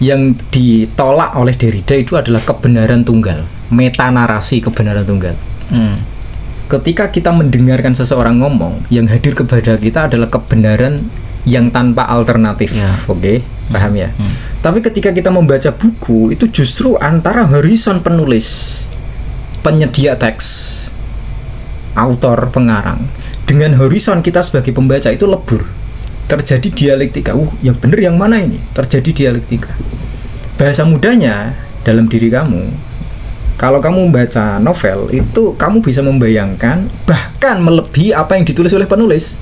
yang ditolak oleh Derrida itu adalah kebenaran tunggal, metanarasi kebenaran tunggal. Ketika kita mendengarkan seseorang ngomong, yang hadir kepada kita adalah kebenaran yang tanpa alternatif. Oke, paham ya? Tapi ketika kita membaca buku, itu justru antara horizon penulis, penyedia teks, autor, pengarang, dengan horizon kita sebagai pembaca itu lebur. Terjadi dialektika. Yang benar yang mana ini? Terjadi dialektika. Bahasa mudanya dalam diri kamu. Kalau kamu membaca novel itu kamu bisa membayangkan bahkan melebihi apa yang ditulis oleh penulis.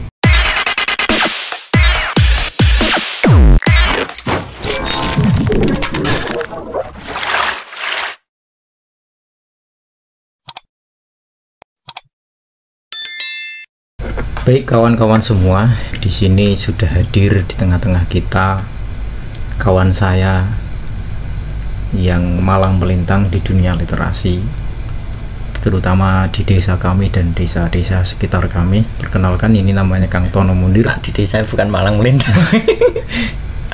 Baik kawan-kawan semua, di sini sudah hadir di tengah-tengah kita kawan saya yang malang melintang di dunia literasi, terutama di desa kami dan desa-desa sekitar kami. Perkenalkan, ini namanya Kang Tono Mundir. Di desa bukan malang melintang.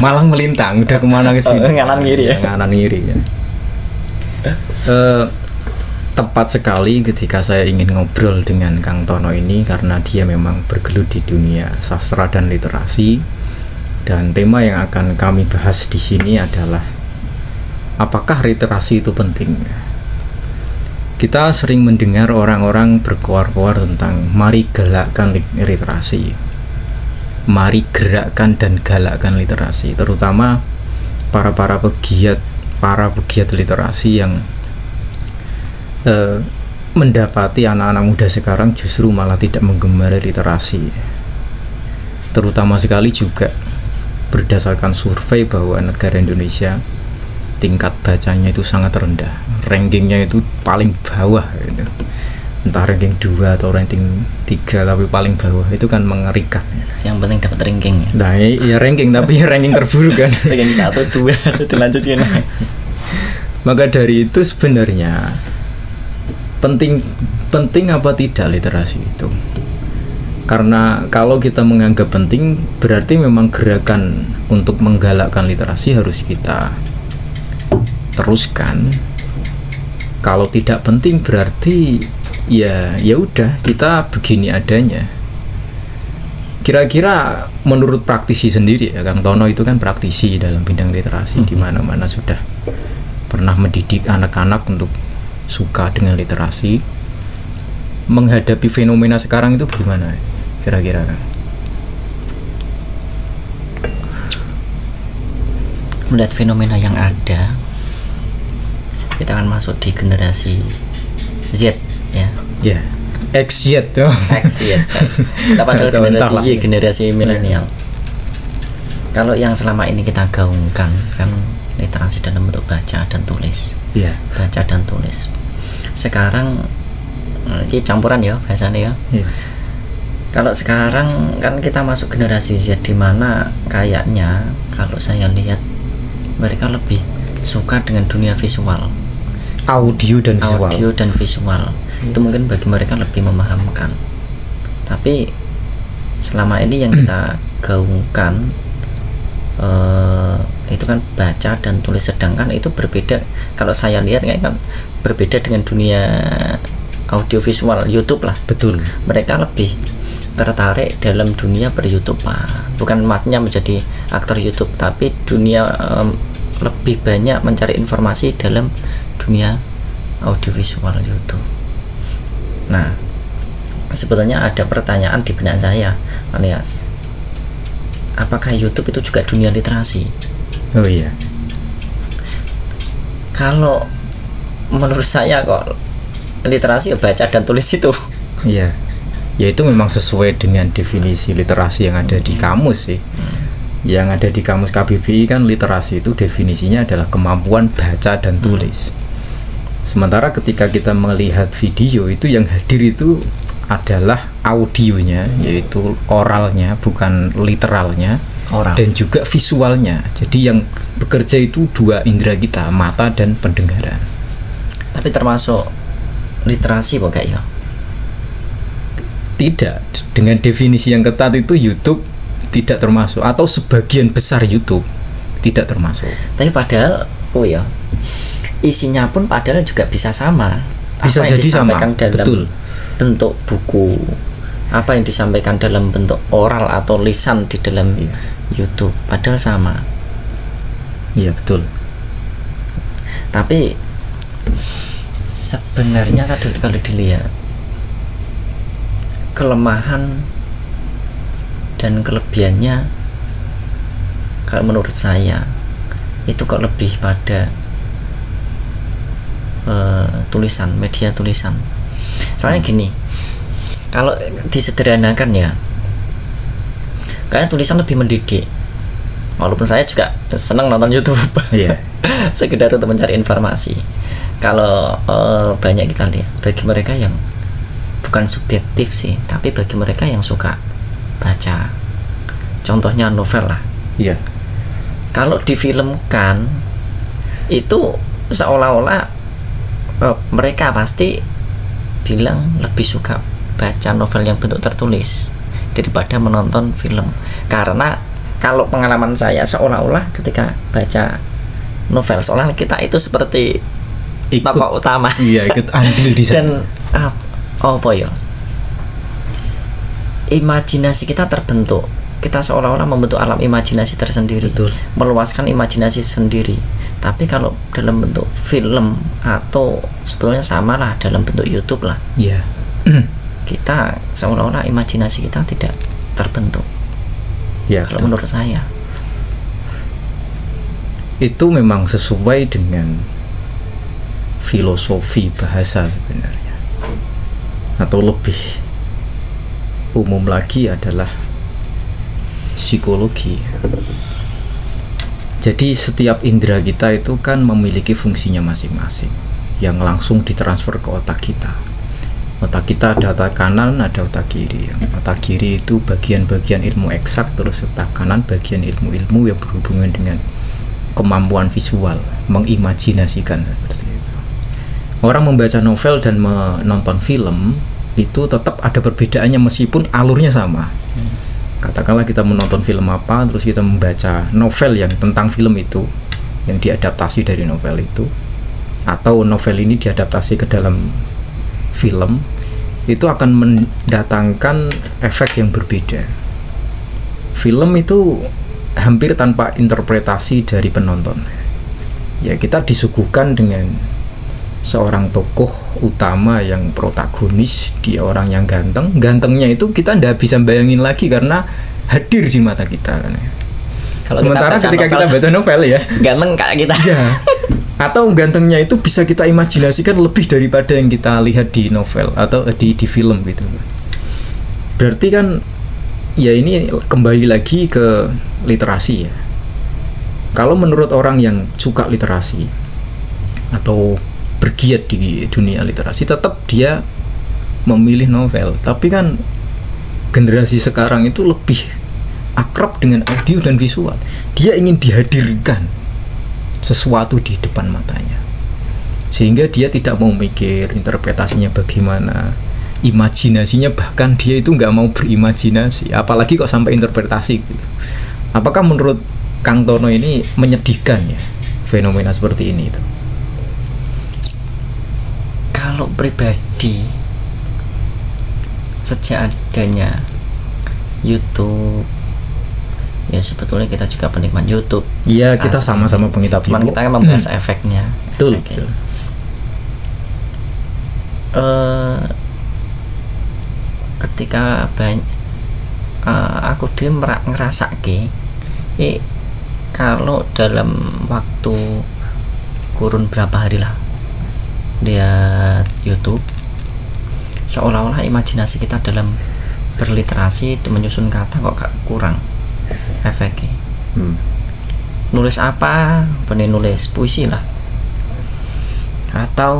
Malang melintang, udah kemana ke sini? Nganan ngiri ya. Nganan ngiri ya. Tepat sekali ketika saya ingin ngobrol dengan Kang Tono ini karena dia memang bergelut di dunia sastra dan literasi, dan tema yang akan kami bahas di sini adalah apakah literasi itu penting. Kita sering mendengar orang-orang berkoar-koar tentang mari galakkan literasi, mari gerakkan dan galakkan literasi, terutama para pegiat literasi yang mendapati anak-anak muda sekarang justru malah tidak menggemari literasi. Terutama sekali juga berdasarkan survei bahwa negara Indonesia tingkat bacanya itu sangat rendah, rankingnya itu paling bawah gitu. Entah ranking 2 atau ranking 3, tapi paling bawah itu kan mengerikan. Yang penting dapat ranking. Nah ya ranking, tapi ranking terburuk kan. Ranking 1, 2 dilanjutin. Maka dari itu sebenarnya penting apa tidak literasi itu? Karena kalau kita menganggap penting, berarti memang gerakan untuk menggalakkan literasi harus kita teruskan. Kalau tidak penting berarti ya udah, kita begini adanya. Kira-kira menurut praktisi sendiri ya, Kang Tono itu kan praktisi dalam bidang literasi, di mana-mana sudah pernah mendidik anak-anak untuk suka dengan literasi. Menghadapi fenomena sekarang itu gimana kira-kira, Kang? Melihat fenomena yang ada, kita akan masuk di generasi Z ya. Ya, XZ tuh. XZ. Kita padahal generasi milenial. Kalau yang selama ini kita gaungkan kan literasi dalam bentuk baca dan tulis. Iya. Baca dan tulis. Sekarang ini campuran ya bahasanya ya. Iya. Kalau sekarang kan kita masuk generasi Z, di mana kayaknya kalau saya lihat mereka lebih suka dengan dunia visual, audio dan visual. Itu mungkin bagi mereka lebih memahamkan. Tapi selama ini yang kita gaungkan itu kan baca dan tulis, sedangkan itu berbeda. Kalau saya lihat kan berbeda dengan dunia audio visual YouTube lah. Betul. Mereka lebih tertarik dalam dunia per-YouTubean, bukan maksudnya menjadi aktor YouTube, tapi dunia lebih banyak mencari informasi dalam dunia audiovisual YouTube. Nah, sebetulnya ada pertanyaan di benak saya, alias apakah YouTube itu juga dunia literasi? Oh iya. Kalau menurut saya kok literasi baca dan tulis itu. Iya. Ya itu memang sesuai dengan definisi literasi yang ada di kamus sih. Yang ada di kamus KBBI kan literasi itu definisinya adalah kemampuan baca dan tulis. Sementara ketika kita melihat video itu yang hadir itu adalah audionya, yaitu oralnya, bukan literalnya, dan juga visualnya. Jadi yang bekerja itu dua indera kita, mata dan pendengaran. Tapi termasuk literasi kok ya? Tidak, dengan definisi yang ketat itu YouTube tidak termasuk, atau sebagian besar YouTube tidak termasuk. Tapi padahal isinya pun padahal juga bisa sama. Bisa apa yang jadi disampaikan sama. Dalam Betul. bentuk buku, apa yang disampaikan dalam bentuk oral atau lisan di dalam YouTube padahal sama. Iya, betul. Tapi sebenarnya kalau dilihat kelemahan dan kelebihannya, kalau menurut saya itu kok lebih pada tulisan, media tulisan. Soalnya gini, kalau disederhanakan ya, kayak tulisan lebih mendidik. Walaupun saya juga senang nonton YouTube, sekedar untuk mencari informasi. Kalau banyak kita lihat, bagi mereka yang bukan subjektif sih, tapi bagi mereka yang suka baca, contohnya novel lah. Iya. Kalau difilmkan itu seolah-olah mereka pasti bilang lebih suka baca novel yang bentuk tertulis daripada menonton film. Karena kalau pengalaman saya seolah-olah ketika baca novel, seolah kita itu seperti tokoh utama. Iya, ikut andil di sana. Dan imajinasi kita terbentuk. Kita seolah-olah membentuk alam imajinasi tersendiri. Betul. Meluaskan imajinasi sendiri. Tapi kalau dalam bentuk film atau sebetulnya samalah dalam bentuk YouTube lah. Iya. Kita seolah-olah imajinasi kita tidak terbentuk. Ya, kalau menurut saya itu memang sesuai dengan filosofi bahasa sebenarnya, atau lebih umum lagi adalah psikologi. Jadi setiap indera kita itu kan memiliki fungsinya masing-masing yang langsung ditransfer ke otak kita. Otak kita ada otak kanan, ada otak kiri. Otak kiri itu bagian-bagian ilmu eksak, terus otak kanan bagian ilmu-ilmu yang berhubungan dengan kemampuan visual, mengimajinasikan seperti itu. Orang membaca novel dan menonton film itu tetap ada perbedaannya meskipun alurnya sama. Katakanlah kita menonton film apa, terus kita membaca novel yang tentang film itu, yang diadaptasi dari novel itu, atau novel ini diadaptasi ke dalam film, itu akan mendatangkan efek yang berbeda. Film itu hampir tanpa interpretasi dari penonton. Ya, kita disuguhkan dengan seorang tokoh utama yang protagonis, dia orang yang ganteng. Gantengnya itu kita tidak bisa bayangin lagi karena hadir di mata kita kan. Kalau sementara ketika kita baca novel ya ganteng kayak kita ya. Atau gantengnya itu bisa kita imajinasikan lebih daripada yang kita lihat di novel atau di film gitu. Berarti kan ya ini kembali lagi ke literasi ya. Kalau menurut orang yang suka literasi atau bergiat di dunia literasi, tetap dia memilih novel. Tapi kan generasi sekarang itu lebih akrab dengan audio dan visual. Dia ingin dihadirkan sesuatu di depan matanya, sehingga dia tidak mau mikir interpretasinya bagaimana, imajinasinya, bahkan dia itu nggak mau berimajinasi, apalagi kok sampai interpretasi gitu. Apakah menurut Kang Tono ini menyedihkan ya fenomena seperti ini itu? Kalau pribadi, sejak adanya YouTube, ya sebetulnya kita juga penikmat YouTube. Iya, kita sama-sama pengikut. Cuman kita kan membahas efeknya. Betul. Ketika aku dia ngerasake, kalau dalam waktu kurun berapa hari lah lihat YouTube, seolah-olah imajinasi kita dalam berliterasi menyusun kata kok gak kurang efeknya. Nulis apa, nulis puisi lah, atau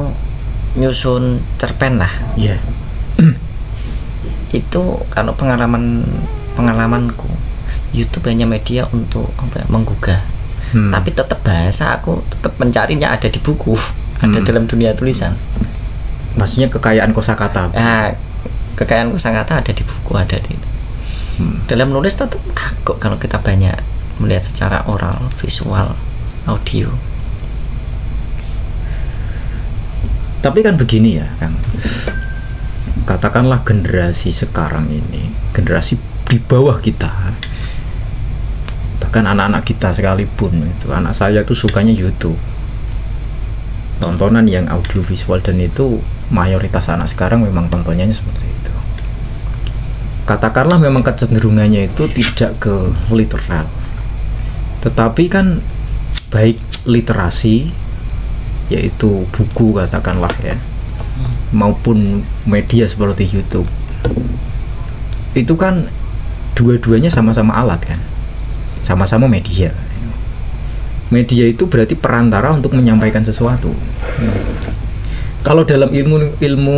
nyusun cerpen lah. Iya. Itu kalau pengalamanku, YouTube hanya media untuk menggugah. Tapi tetap bahasa aku tetap mencarinya ada di buku, ada dalam dunia tulisan. Maksudnya kekayaan kosakata. Kekayaan kosakata ada di buku, ada di itu. Dalam nulis tetap kagok kalau kita banyak melihat secara oral, visual, audio. Tapi kan begini ya Kang, katakanlah generasi sekarang ini, generasi di bawah kita, bahkan anak-anak kita sekalipun, itu anak saya tuh sukanya YouTube, tontonan yang audio visual, dan itu mayoritas anak sekarang memang tontonannya seperti itu. Katakanlah memang kecenderungannya itu tidak ke literal, tetapi kan baik literasi, yaitu buku katakanlah ya, maupun media seperti YouTube, itu kan dua-duanya sama-sama alat kan, sama-sama media. Media itu berarti perantara untuk menyampaikan sesuatu. Kalau dalam ilmu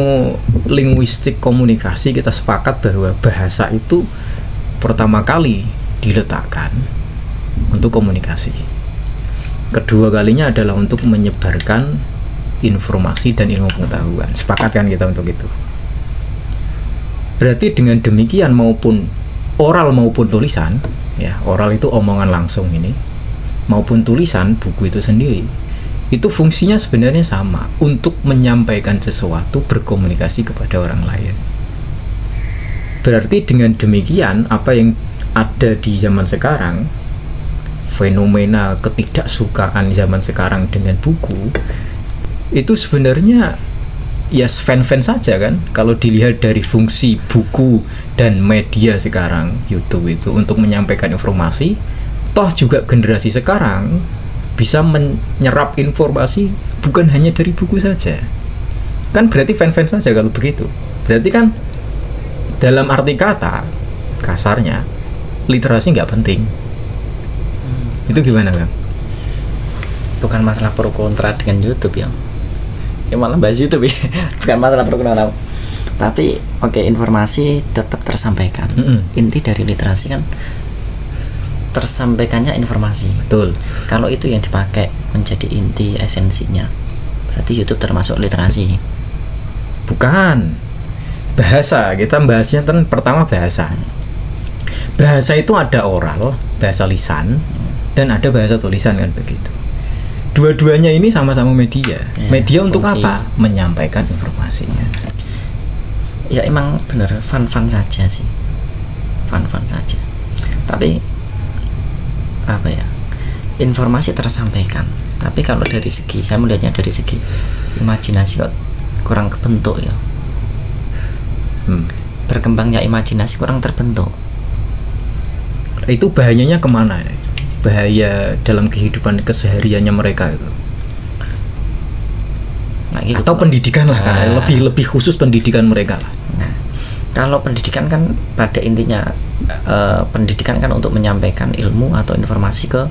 linguistik komunikasi kita sepakat bahwa bahasa itu pertama kali diletakkan untuk komunikasi. Kedua kalinya adalah untuk menyebarkan informasi dan ilmu pengetahuan. Sepakat kan kita untuk itu? Berarti dengan demikian maupun oral maupun tulisan, ya oral itu omongan langsung ini, maupun tulisan buku itu sendiri, itu fungsinya sebenarnya sama, untuk menyampaikan sesuatu, berkomunikasi kepada orang lain. Berarti dengan demikian apa yang ada di zaman sekarang, fenomena ketidaksukaan zaman sekarang dengan buku, itu sebenarnya ya fan-fan saja kan. Kalau dilihat dari fungsi buku dan media sekarang, YouTube itu untuk menyampaikan informasi, toh juga generasi sekarang bisa menyerap informasi bukan hanya dari buku saja. Kan berarti fan-fan saja kalau begitu. Berarti kan dalam arti kata kasarnya literasi nggak penting. Itu gimana Bang? Bukan masalah pro kontra dengan YouTube ya. Ya malah bahas YouTube ya. Bukan masalah pro kontra. Tapi informasi tetap tersampaikan. Inti dari literasi kan tersampaikannya informasi. Betul. Kalau itu yang dipakai menjadi inti esensinya, berarti YouTube termasuk literasi. Bukan. Bahasa, kita bahasnya kan pertama bahasa. Bahasa itu ada oral, bahasa lisan, dan ada bahasa tulisan kan begitu. Dua-duanya ini sama-sama media. Media untuk fungsi. Apa? Menyampaikan informasinya. Ya emang bener, fun-fun saja sih. Fun-fun saja. Tapi apa ya? Informasi tersampaikan. Tapi kalau dari segi, saya melihatnya dari segi imajinasi kok kurang kebentuk ya. Berkembangnya imajinasi kurang terbentuk. Itu bahayanya kemana ya? Bahaya dalam kehidupan kesehariannya mereka itu. Nah, gitu. Atau pendidikan lah, lebih khusus pendidikan mereka lah. Nah, kalau pendidikan kan pada intinya pendidikan kan untuk menyampaikan ilmu atau informasi ke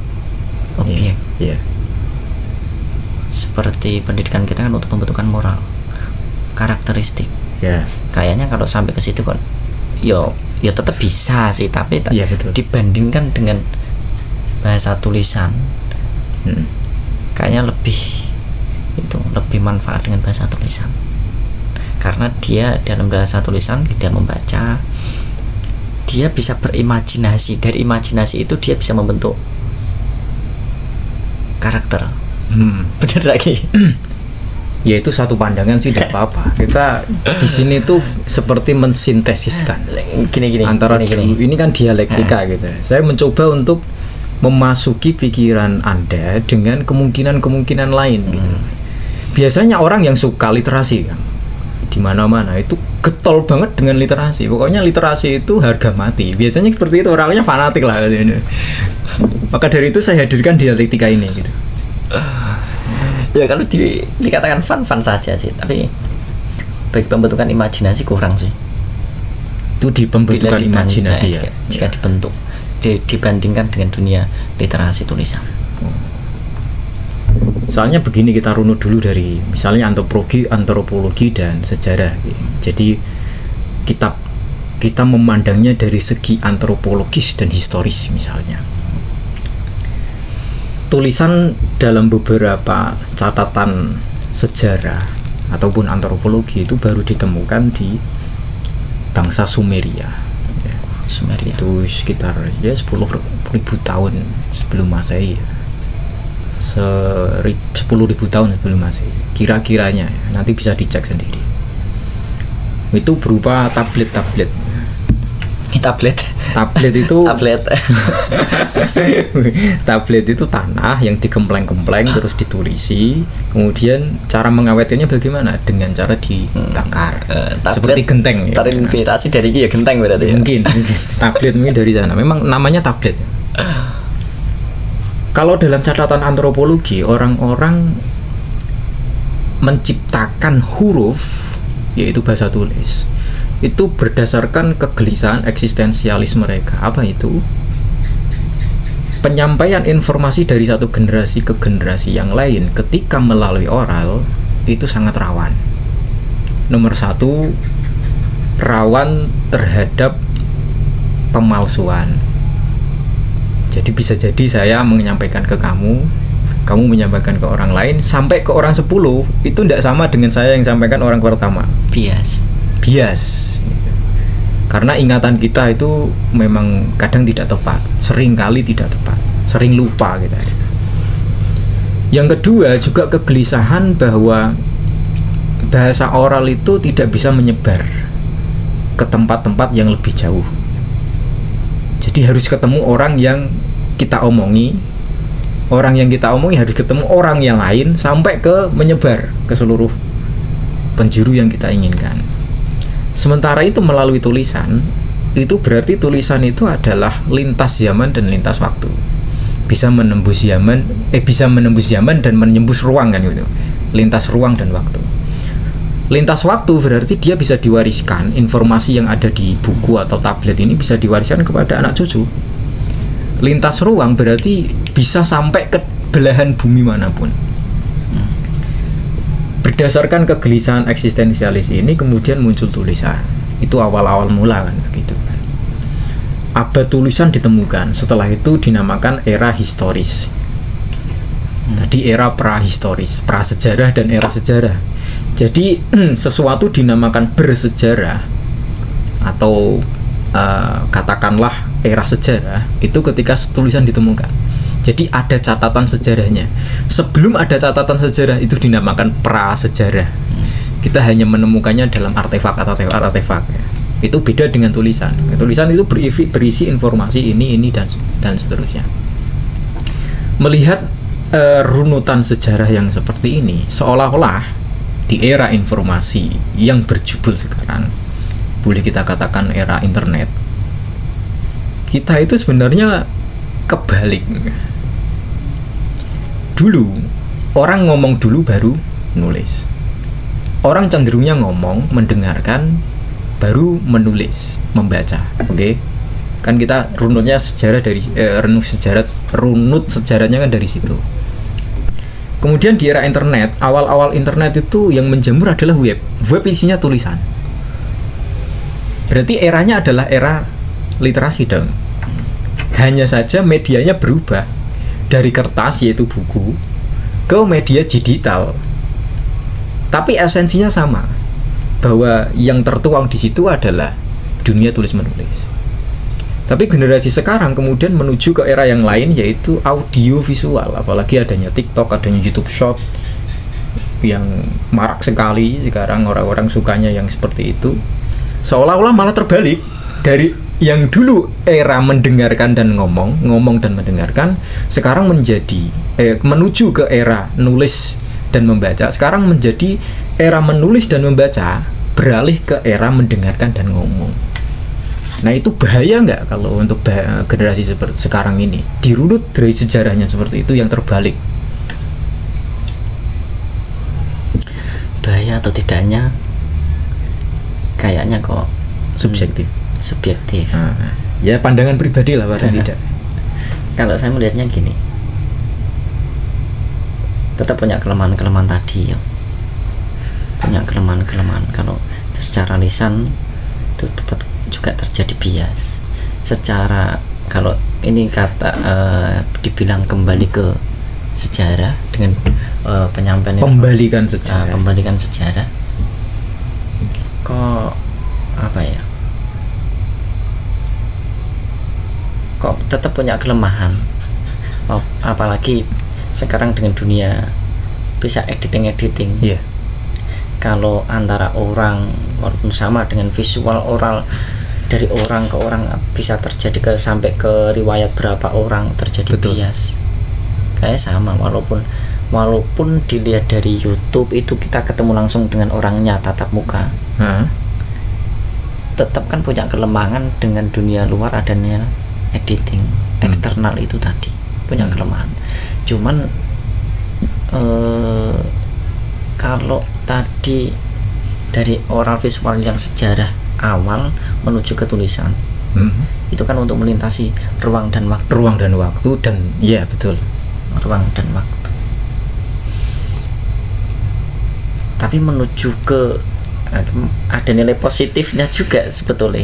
objek. Yeah. Seperti pendidikan kita kan untuk pembentukan moral, karakteristik. Yeah. Kayaknya kalau sampai ke situ kan, yo tetap bisa sih, tapi betul. Dibandingkan dengan bahasa tulisan, kayaknya lebih manfaat dengan bahasa tulisan, karena dia dalam bahasa tulisan tidak membaca, dia bisa berimajinasi. Dari imajinasi itu dia bisa membentuk karakter. Bener lagi. Ya itu satu pandangan sih tidak apa-apa. Kita di sini tuh seperti mensintesiskan gini antara dulu ini kan dialektika gitu. Saya mencoba untuk memasuki pikiran Anda dengan kemungkinan-kemungkinan lain gitu. Biasanya orang yang suka literasi kan, di mana-mana itu getol banget dengan literasi. Pokoknya literasi itu harga mati. Biasanya seperti itu, orangnya fanatik lah gitu. Maka dari itu saya hadirkan dialektika ini gitu. Ya kalau dikatakan fun saja sih, tapi baik pembentukan imajinasi kurang sih. Itu di pembentukan imajinasi ya. Jika dibentuk dibandingkan dengan dunia literasi tulisan. Soalnya begini, kita runut dulu dari misalnya antropologi dan sejarah. Jadi kita memandangnya dari segi antropologis dan historis misalnya. Tulisan dalam beberapa catatan sejarah ataupun antropologi itu baru ditemukan di bangsa Sumeria. Sumeria itu sekitar ya 10.000 tahun sebelum Masehi, 10.000 tahun sebelum Masehi kira-kiranya, nanti bisa dicek sendiri. Itu berupa tablet itu tablet itu tanah yang digempleng-gempleng terus ditulisi, kemudian cara mengawetkannya bagaimana, dengan cara dibakar seperti genteng ya. Terinspirasi dari ya genteng berarti ya? Mungkin tablet mungkin dari sana, memang namanya tablet. Kalau dalam catatan antropologi, orang-orang menciptakan huruf, yaitu bahasa tulis, itu berdasarkan kegelisahan eksistensialis mereka. Apa itu? Penyampaian informasi dari satu generasi ke generasi yang lain ketika melalui oral itu sangat rawan. Nomor satu, rawan terhadap pemalsuan. Jadi bisa jadi saya menyampaikan ke kamu menyampaikan ke orang lain, sampai ke orang 10 itu tidak sama dengan saya yang sampaikan orang pertama. Bias. Karena ingatan kita itu memang kadang tidak tepat, sering kali tidak tepat, sering lupa kita. Yang kedua juga kegelisahan bahwa bahasa oral itu tidak bisa menyebar ke tempat-tempat yang lebih jauh. Jadi harus ketemu orang yang kita omongi, orang yang kita omongin harus ketemu orang yang lain sampai ke menyebar ke seluruh penjuru yang kita inginkan. Sementara itu melalui tulisan, itu berarti tulisan itu adalah lintas zaman dan lintas waktu. Bisa menembus zaman dan menembus ruang kan gitu. Lintas ruang dan waktu. Lintas waktu berarti dia bisa diwariskan, informasi yang ada di buku atau tablet ini bisa diwariskan kepada anak cucu. Lintas ruang berarti bisa sampai ke belahan bumi manapun. Berdasarkan kegelisahan eksistensialis ini kemudian muncul tulisan. Itu awal-awal mula kan begitu kan. Abad tulisan ditemukan, setelah itu dinamakan era historis. Tadi era prahistoris, prasejarah dan era sejarah. Jadi sesuatu dinamakan bersejarah atau katakanlah era sejarah itu ketika tulisan ditemukan. Jadi ada catatan sejarahnya. Sebelum ada catatan sejarah itu dinamakan prasejarah. Kita hanya menemukannya dalam artefak. Itu beda dengan tulisan. Tulisan itu berisi informasi ini dan seterusnya. Melihat runutan sejarah yang seperti ini, seolah-olah di era informasi yang berjubel sekarang, boleh kita katakan era internet, kita itu sebenarnya kebalik. Dulu orang ngomong dulu baru nulis. Orang cenderungnya ngomong, mendengarkan, baru menulis, membaca. Oke? Kan kita runutnya sejarah dari runut sejarahnya kan dari situ. Kemudian di era internet, awal-awal internet itu yang menjamur adalah web. Web isinya tulisan. Berarti eranya adalah era literasi dong. Hanya saja medianya berubah dari kertas yaitu buku ke media digital. Tapi esensinya sama, bahwa yang tertuang di situ adalah dunia tulis menulis. Tapi generasi sekarang kemudian menuju ke era yang lain, yaitu audio visual. Apalagi adanya TikTok, adanya YouTube Short yang marak sekali sekarang, orang-orang sukanya yang seperti itu. Seolah-olah malah terbalik, dari yang dulu era mendengarkan dan ngomong dan mendengarkan, sekarang menjadi menuju ke era nulis dan membaca. Sekarang menjadi era menulis dan membaca, beralih ke era mendengarkan dan ngomong. Nah itu bahaya nggak kalau untuk generasi seperti sekarang ini? Dirunut dari sejarahnya seperti itu yang terbalik. Bahaya atau tidaknya kayaknya kok subjektif. Ya pandangan pribadi lah paling tidak. Kalau saya melihatnya gini, tetap punya kelemahan tadi ya. Punya kelemahan. Kalau secara lisan itu tetap juga terjadi bias. Secara kalau ini kata dibilang kembali ke sejarah dengan penyampaian kembalikan sejarah. Kok apa ya? kok tetap punya kelemahan. Apalagi sekarang dengan dunia bisa editing. Yeah. Kalau antara orang walaupun sama dengan visual oral dari orang ke orang bisa terjadi sampai ke riwayat berapa orang terjadi bias. Kayak sama walaupun dilihat dari YouTube itu kita ketemu langsung dengan orangnya tatap muka. Tetap kan punya kelemahan dengan dunia luar adanya editing eksternal itu tadi punya kelemahan. Cuman kalau tadi dari oral visual yang sejarah awal menuju ke tulisan, itu kan untuk melintasi ruang dan waktu dan ya betul, ruang dan waktu. Tapi menuju ke ada nilai positifnya juga sebetulnya.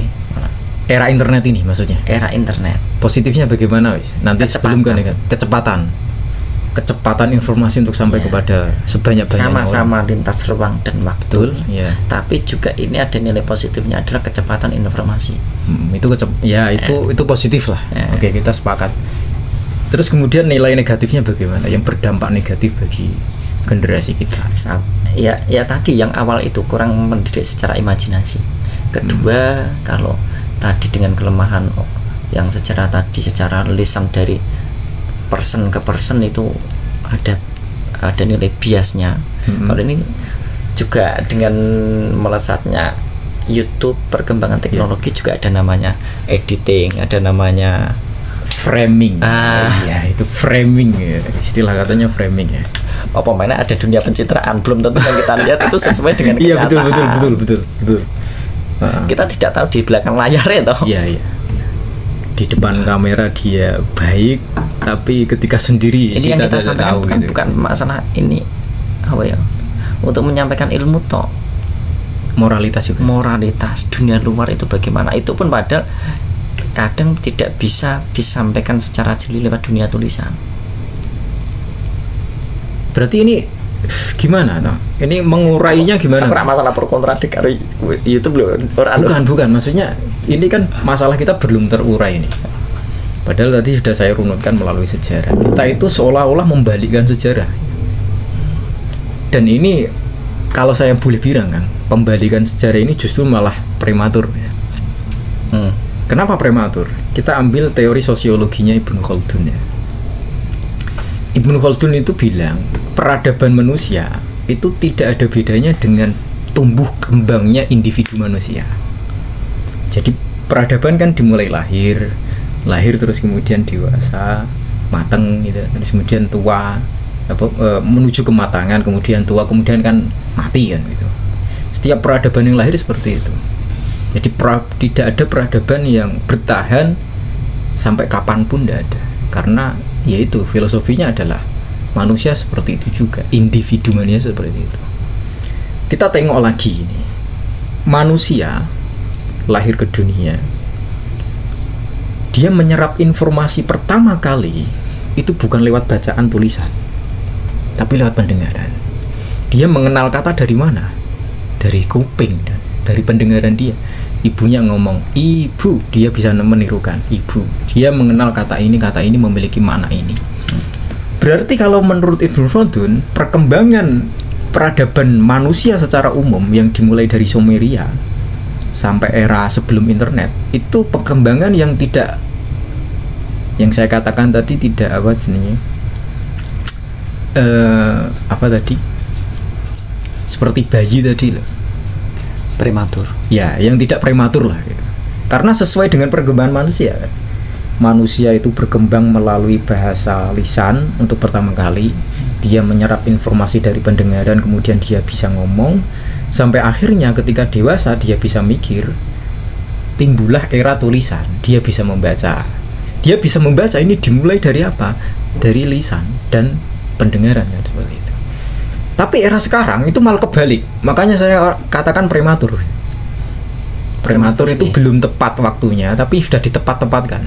Era internet ini maksudnya. Era internet. Positifnya bagaimana? Nanti sebelum kan kecepatan informasi untuk sampai kepada sebanyak-banyaknya sama-sama lintas ruang dan waktu. Betul, ya. Tapi juga ini ada nilai positifnya adalah kecepatan informasi. Itu positif lah. Oke, kita sepakat. Terus kemudian nilai negatifnya bagaimana? Yang berdampak negatif bagi generasi kita. Ya tadi yang awal itu kurang mendidik secara imajinasi. Kedua, kalau tadi dengan kelemahan yang secara lisan dari person ke person itu ada nilai biasnya. Kalau ini juga dengan melesatnya YouTube, perkembangan teknologi juga ada namanya editing, ada namanya framing. Itu framing ya. Istilah katanya framing ya. Mainnya ada dunia pencitraan, belum tentu yang kita lihat itu sesuai dengan kenyataan. Iya betul. Kita tidak tahu di belakang layar itu. Iya. Di depan kamera dia baik, tapi ketika sendiri ini yang kita sampaikan bukan masalah ini untuk menyampaikan ilmu toh. Moralitas dunia luar itu bagaimana, itu pun padahal kadang tidak bisa disampaikan secara jeli lewat dunia tulisan. Berarti ini gimana ini mengurainya gimana? Aku masalah pro kontra dari YouTube loh. Bukan maksudnya ini kan masalah kita belum terurai ini. Padahal tadi sudah saya runutkan melalui sejarah. Kita itu seolah-olah membalikkan sejarah. Dan ini kalau saya boleh bilang kan, pembalikan sejarah ini justru malah prematur. Kenapa prematur? Kita ambil teori sosiologinya Ibnu Khaldun ya. Ibnu Khaldun itu bilang peradaban manusia itu tidak ada bedanya dengan tumbuh kembangnya individu manusia. Jadi peradaban kan dimulai lahir terus kemudian dewasa, matang gitu, terus kemudian tua, menuju kematangan, kemudian tua, kemudian kan mati kan gitu. Setiap peradaban yang lahir seperti itu. Jadi tidak ada peradaban yang bertahan sampai kapanpun, tidak ada. Karena yaitu filosofinya adalah manusia seperti itu juga, individu manusia seperti itu. Kita tengok lagi ini, manusia lahir ke dunia, dia menyerap informasi pertama kali itu bukan lewat bacaan tulisan, tapi lewat pendengaran. Dia mengenal kata dari mana? Dari kuping dan dari pendengaran dia. Ibunya ngomong ibu, dia bisa menirukan ibu. Dia mengenal kata ini memiliki makna ini. Berarti kalau menurut Ibnu Khaldun, perkembangan peradaban manusia secara umum yang dimulai dari Sumeria sampai era sebelum internet itu perkembangan yang tidak, yang saya katakan tadi tidak seperti bayi tadi loh, prematur ya, yang tidak prematur lah gitu. Karena sesuai dengan perkembangan manusia itu berkembang melalui bahasa lisan untuk pertama kali, dia menyerap informasi dari pendengaran, kemudian dia bisa ngomong, sampai akhirnya ketika dewasa dia bisa mikir, timbullah era tulisan, dia bisa membaca. Dia bisa membaca ini dimulai dari apa? Dari lisan dan pendengaran ya, seperti itu. Tapi era sekarang itu malah kebalik. Makanya saya katakan prematur. Prematur itu belum tepat waktunya, tapi sudah ditepat-tepatkan.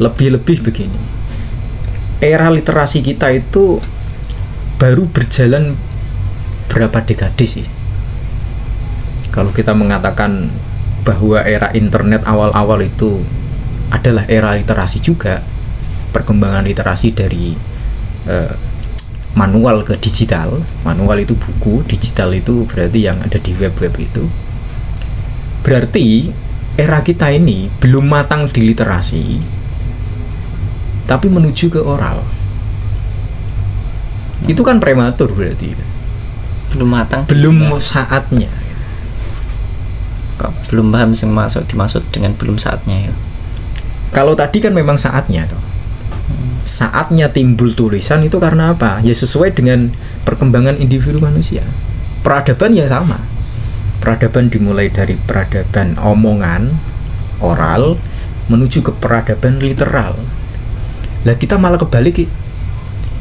Lebih-lebih begini. Era literasi kita itu baru berjalan berapa dekade sih? Kalau kita mengatakan bahwa era internet awal-awal itu adalah era literasi juga, perkembangan literasi dari manual ke digital. Manual itu buku, digital itu berarti yang ada di web-web itu. Berarti era kita ini belum matang di literasi, tapi menuju ke oral. Itu kan prematur berarti. Belum matang. Belum saatnya. Kok belum paham sih dimaksud dengan belum saatnya ya. Kalau tadi kan memang saatnya toh. Saatnya timbul tulisan itu karena apa? Ya sesuai dengan perkembangan individu manusia. Peradaban ya sama. Peradaban dimulai dari peradaban omongan, oral, menuju ke peradaban literal. Lah kita malah kebalik.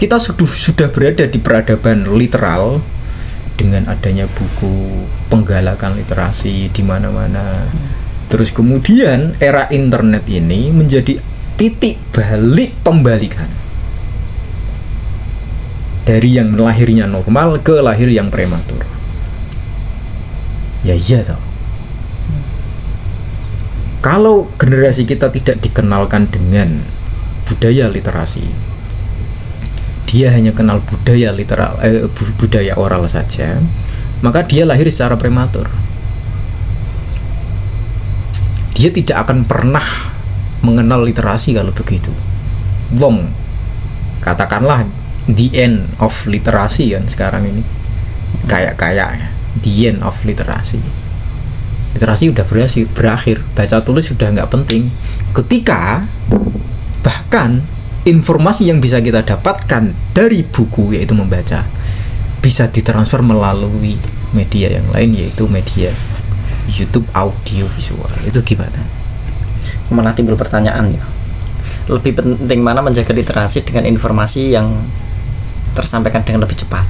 Kita sudah berada di peradaban literal dengan adanya buku, penggalakan literasi di mana-mana. Terus kemudian era internet ini menjadi titik balik pembalikan dari yang lahirnya normal ke lahir yang prematur. Ya iya toh. Kalau generasi kita tidak dikenalkan dengan budaya literasi, dia hanya kenal budaya literal, budaya oral saja, maka dia lahir secara prematur. Dia tidak akan pernah mengenal literasi kalau begitu. Wong, katakanlah the end of literasi kan sekarang ini, kayak the end of literasi. Literasi udah berakhir, baca tulis sudah nggak penting. Ketika bahkan informasi yang bisa kita dapatkan dari buku, yaitu membaca, bisa ditransfer melalui media yang lain, yaitu media YouTube audio visual. Itu gimana? Malah timbul pertanyaan ya. Lebih penting mana menjaga literasi dengan informasi yang tersampaikan dengan lebih cepat?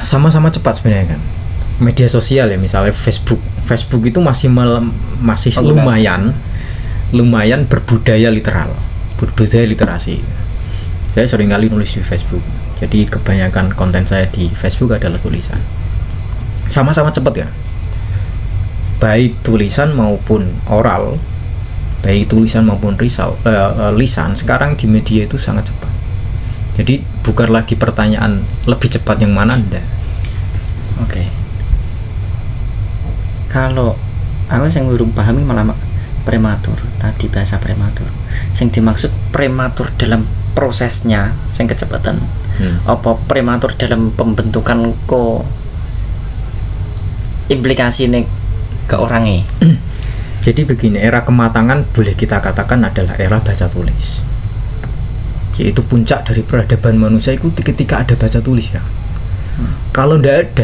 Sama-sama cepat sebenarnya kan. Media sosial ya, misalnya Facebook itu masih lumayan berbudaya literal, berbudaya literasi. Saya sering kali nulis di Facebook, jadi kebanyakan konten saya di Facebook adalah tulisan. Sama-sama cepat ya, baik tulisan maupun oral, baik tulisan maupun lisan sekarang di media itu sangat cepat. Jadi bukan lagi pertanyaan lebih cepat yang mana enggak. Oke. Kalau aku yang belum pahami malah prematur, tadi bahasa prematur. Yang dimaksud prematur dalam prosesnya, yang kecepatan. Apa prematur dalam pembentukan implikasi nih ke orangnya? Jadi begini, era kematangan boleh kita katakan adalah era baca tulis. Yaitu puncak dari peradaban manusia itu ketika ada baca tulis ya. Kalau nggak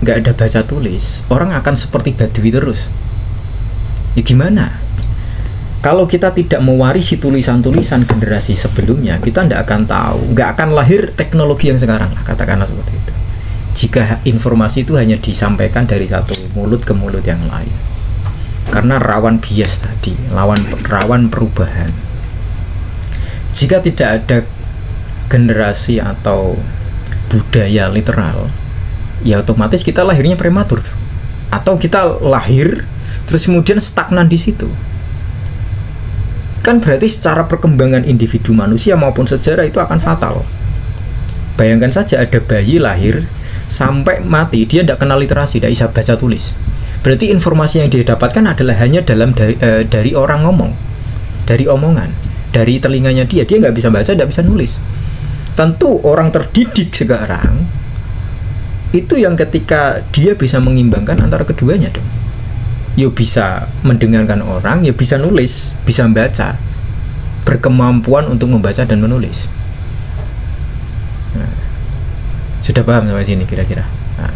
ada baca tulis, orang akan seperti badui terus. Ya gimana? Kalau kita tidak mewarisi tulisan-tulisan generasi sebelumnya, kita nggak akan tahu, nggak akan lahir teknologi yang sekarang lah, katakanlah seperti itu. Jika informasi itu hanya disampaikan dari satu mulut ke mulut yang lain, karena rawan bias tadi, rawan perubahan. Jika tidak ada generasi atau budaya literal, ya otomatis kita lahirnya prematur, atau kita lahir terus kemudian stagnan di situ. Kan berarti secara perkembangan individu manusia maupun sejarah itu akan fatal. Bayangkan saja ada bayi lahir sampai mati dia tidak kenal literasi, tidak bisa baca tulis. Berarti informasi yang dia dapatkan adalah hanya dari orang ngomong, dari omongan, dari telinganya dia nggak bisa baca, tidak bisa nulis. Tentu orang terdidik sekarang itu yang ketika dia bisa mengimbangkan antara keduanya dong. Ya bisa mendengarkan orang, ya bisa nulis, bisa membaca, berkemampuan untuk membaca dan menulis. Nah, sudah paham sampai sini kira-kira? Nah.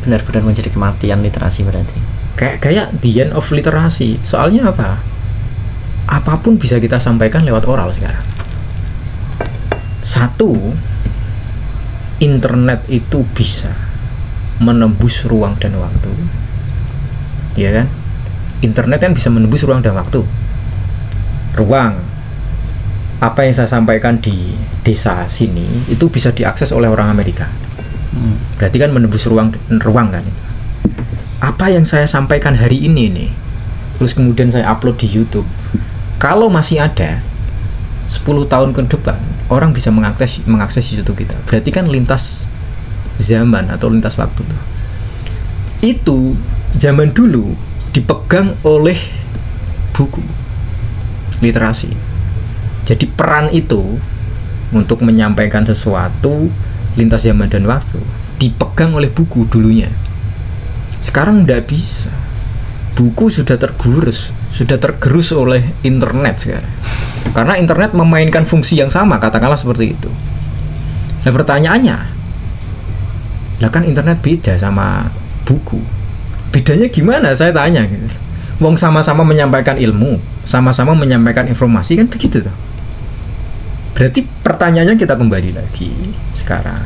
Benar-benar menjadi kematian literasi berarti. Kayak the end of literasi. Soalnya apa? Apapun bisa kita sampaikan lewat oral sekarang. Satu, internet itu bisa menembus ruang dan waktu, ya kan? Internet kan bisa menembus ruang dan waktu. Ruang, apa yang saya sampaikan di desa sini itu bisa diakses oleh orang Amerika. Berarti kan menembus ruang kan. apa yang saya sampaikan hari ini nih, terus kemudian saya upload di YouTube, kalau masih ada 10 tahun ke depan orang bisa mengakses YouTube kita, berarti kan lintas zaman atau lintas waktu tuh. Itu zaman dulu dipegang oleh buku literasi. Jadi peran itu untuk menyampaikan sesuatu lintas zaman dan waktu dipegang oleh buku dulunya. Sekarang tidak bisa. Buku sudah tergerus oleh internet sekarang. Karena internet memainkan fungsi yang sama, katakanlah seperti itu. Nah pertanyaannya, lah kan internet beda sama buku. Bedanya gimana? Saya tanya gitu. Wong sama-sama menyampaikan ilmu, sama-sama menyampaikan informasi, kan begitu toh. Berarti pertanyaannya kita kembali lagi sekarang.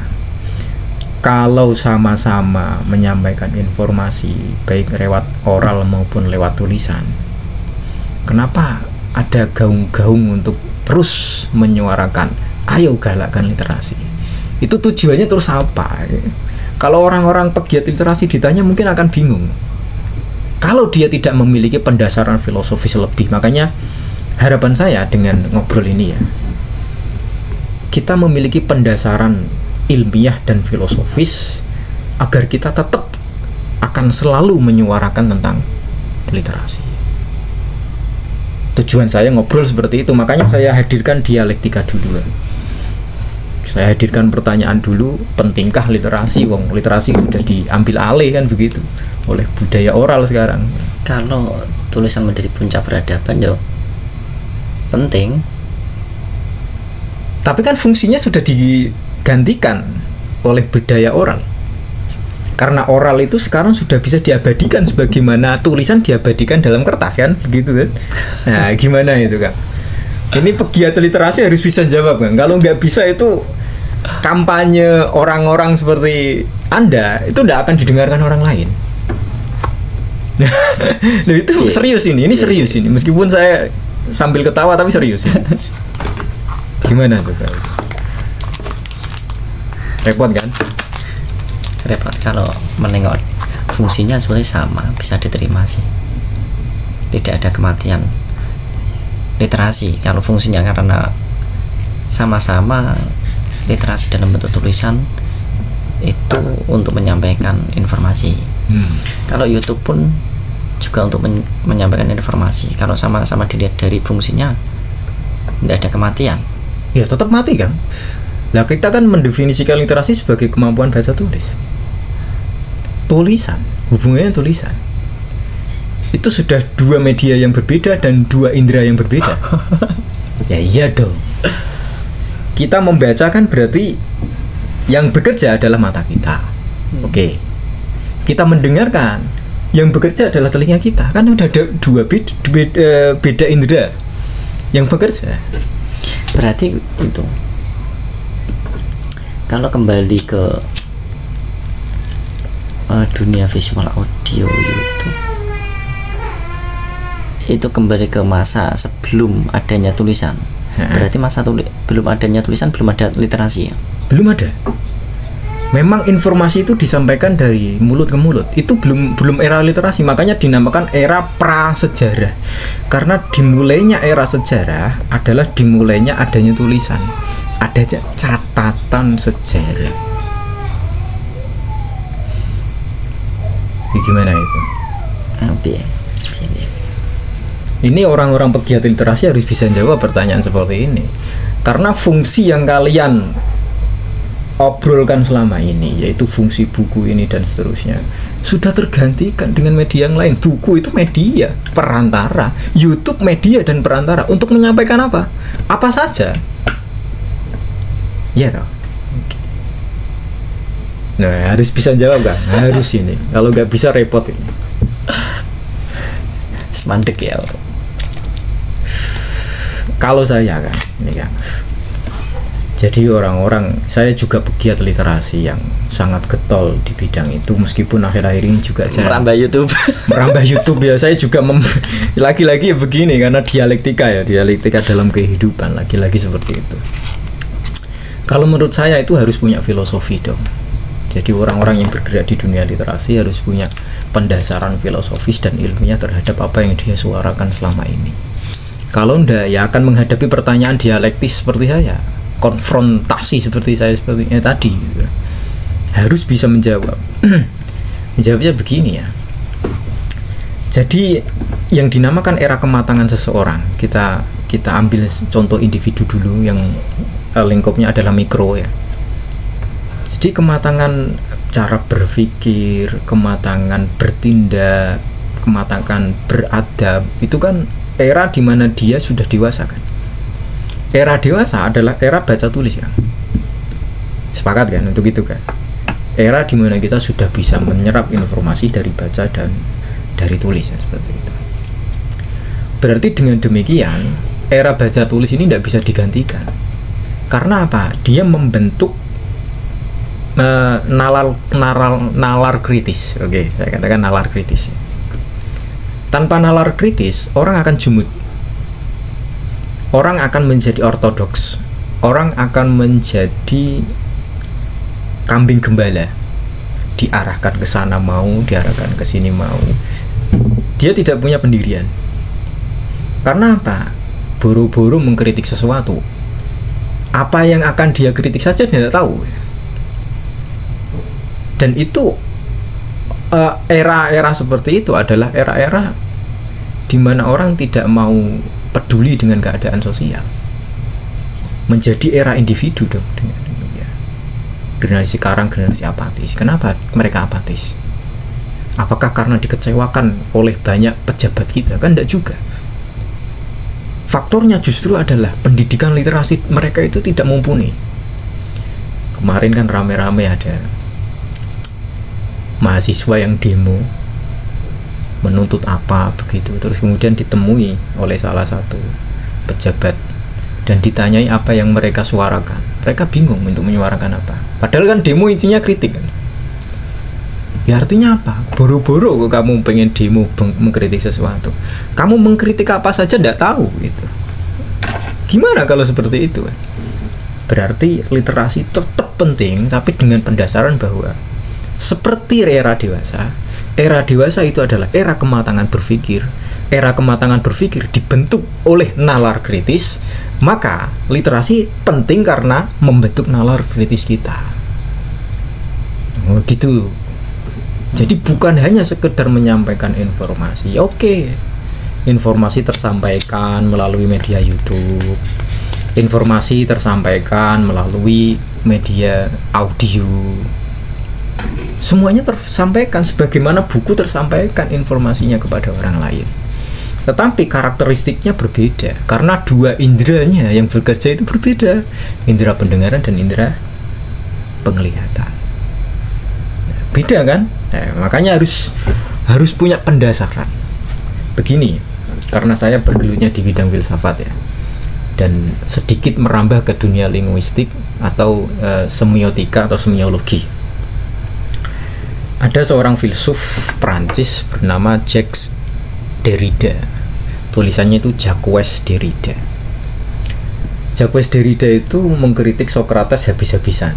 Kalau sama-sama menyampaikan informasi baik lewat oral maupun lewat tulisan, kenapa ada gaung-gaung untuk terus menyuarakan ayo galakkan literasi? Itu tujuannya terus apa? Kalau orang-orang pegiat literasi ditanya mungkin akan bingung. Kalau dia tidak memiliki pendasaran filosofis lebih, makanya harapan saya dengan ngobrol ini ya, kita memiliki pendasaran ilmiah dan filosofis agar kita tetap akan selalu menyuarakan tentang literasi. Tujuan saya ngobrol seperti itu, makanya saya hadirkan dialektika dulu. Saya hadirkan pertanyaan dulu, pentingkah literasi? Wong literasi sudah diambil alih kan begitu oleh budaya oral sekarang. Kalau tulisan menjadi puncak peradaban ya penting. Tapi kan fungsinya sudah digantikan oleh budaya oral. Karena oral itu sekarang sudah bisa diabadikan sebagaimana tulisan diabadikan dalam kertas kan, begitu kan? Nah, gimana itu Kak? Ini pegiat literasi harus bisa jawab kan? Kalau nggak bisa itu kampanye orang-orang seperti Anda itu tidak akan didengarkan orang lain. Nah, itu serius ini serius ini. Meskipun saya sambil ketawa tapi serius ini. Gimana tuh Kak? Repot kan? Repot kalau menengok fungsinya sebenarnya sama, bisa diterima sih. Tidak ada kematian literasi kalau fungsinya, karena sama-sama literasi dalam bentuk tulisan itu untuk menyampaikan informasi. Kalau YouTube pun juga untuk menyampaikan informasi. Kalau sama-sama dilihat dari fungsinya, tidak ada kematian. Ya tetap mati kan? Nah kita kan mendefinisikan literasi sebagai kemampuan baca tulis. Tulisan, hubungannya tulisan. Itu sudah dua media yang berbeda dan dua indera yang berbeda. Ya iya dong. Kita membacakan berarti yang bekerja adalah mata kita. Oke. Kita mendengarkan, yang bekerja adalah telinga kita. Kan udah ada dua beda indera yang bekerja. Berarti itu kalau kembali ke dunia visual audio itu kembali ke masa sebelum adanya tulisan. Berarti belum adanya tulisan belum ada literasi ya? Belum ada. Memang informasi itu disampaikan dari mulut ke mulut. Itu belum era literasi, makanya dinamakan era prasejarah. Karena dimulainya era sejarah adalah dimulainya adanya tulisan. Ada catatan sejarah. Gimana itu? Ini orang-orang pegiat literasi harus bisa jawab pertanyaan seperti ini. Karena fungsi yang kalian obrolkan selama ini, yaitu fungsi buku ini dan seterusnya, sudah tergantikan dengan media yang lain. Buku itu media, perantara. YouTube media dan perantara. Untuk menyampaikan apa? Apa saja. Ya toh. Nah, harus bisa jawab kan? Harus ini. Kalau nggak bisa repot ini. Semandek ya. Kalau saya kan, ini kan. Jadi orang-orang, saya juga pegiat literasi yang sangat getol di bidang itu, meskipun akhir-akhir ini juga merambah YouTube. Merambah YouTube ya, saya juga lagi-lagi ya begini, karena dialektika dalam kehidupan, lagi-lagi seperti itu. Kalau menurut saya itu harus punya filosofi dong. Jadi orang-orang yang bergerak di dunia literasi harus punya pendasaran filosofis dan ilmiah terhadap apa yang dia suarakan selama ini. Kalau ndak, ya akan menghadapi pertanyaan dialektis seperti saya, konfrontasi seperti saya tadi. Harus bisa menjawab. Menjawabnya begini ya. Jadi yang dinamakan era kematangan seseorang, kita ambil contoh individu dulu yang lingkupnya adalah mikro ya. Jadi kematangan cara berpikir, kematangan bertindak, kematangan beradab, itu kan era di mana dia sudah dewasa kan. Era dewasa adalah era baca tulis kan. Sepakat kan untuk itu kan. Era di mana kita sudah bisa menyerap informasi dari baca dan dari tulis ya, seperti itu. Berarti dengan demikian era baca tulis ini tidak bisa digantikan. Karena apa? Dia membentuk nalar kritis. Oke, saya katakan nalar kritis. Tanpa nalar kritis, orang akan jumud. Orang akan menjadi ortodoks. Orang akan menjadi kambing gembala. Diarahkan ke sana mau, diarahkan ke sini mau. Dia tidak punya pendirian. Karena apa? Buru-buru mengkritik sesuatu. Apa yang akan dia kritik saja dia tidak tahu. Dan itu era-era seperti itu adalah era-era di mana orang tidak mau peduli dengan keadaan sosial. Menjadi era individu dong. Generasi sekarang generasi apatis. Kenapa mereka apatis? Apakah karena dikecewakan oleh banyak pejabat kita? Kan tidak juga. Faktornya justru adalah pendidikan literasi mereka itu tidak mumpuni. Kemarin kan rame-rame ada mahasiswa yang demo menuntut apa begitu, terus kemudian ditemui oleh salah satu pejabat dan ditanyai apa yang mereka suarakan. Mereka bingung untuk menyuarakan apa, padahal kan demo intinya kritik kan. Ya artinya apa? Boro-boro kok kamu pengen demo mengkritik sesuatu, kamu mengkritik apa saja tidak tahu gitu. Gimana kalau seperti itu kan? Berarti literasi tetap penting, tapi dengan pendasaran bahwa seperti era dewasa itu adalah era kematangan berpikir. Era kematangan berpikir dibentuk oleh nalar kritis, maka literasi penting karena membentuk nalar kritis kita. Gitu. Jadi bukan hanya sekedar menyampaikan informasi. Oke. Informasi tersampaikan melalui media YouTube. Informasi tersampaikan melalui media audio. Semuanya tersampaikan sebagaimana buku tersampaikan informasinya kepada orang lain. Tetapi karakteristiknya berbeda karena dua inderanya yang bekerja itu berbeda, indera pendengaran dan indera penglihatan. Beda kan? Makanya harus punya pendasaran. Begini, karena saya bergelutnya di bidang filsafat ya, dan sedikit merambah ke dunia linguistik atau semiotika atau semiologi. Ada seorang filsuf Prancis bernama Jacques Derrida. Tulisannya itu Jacques Derrida. Jacques Derrida itu mengkritik Socrates habis-habisan.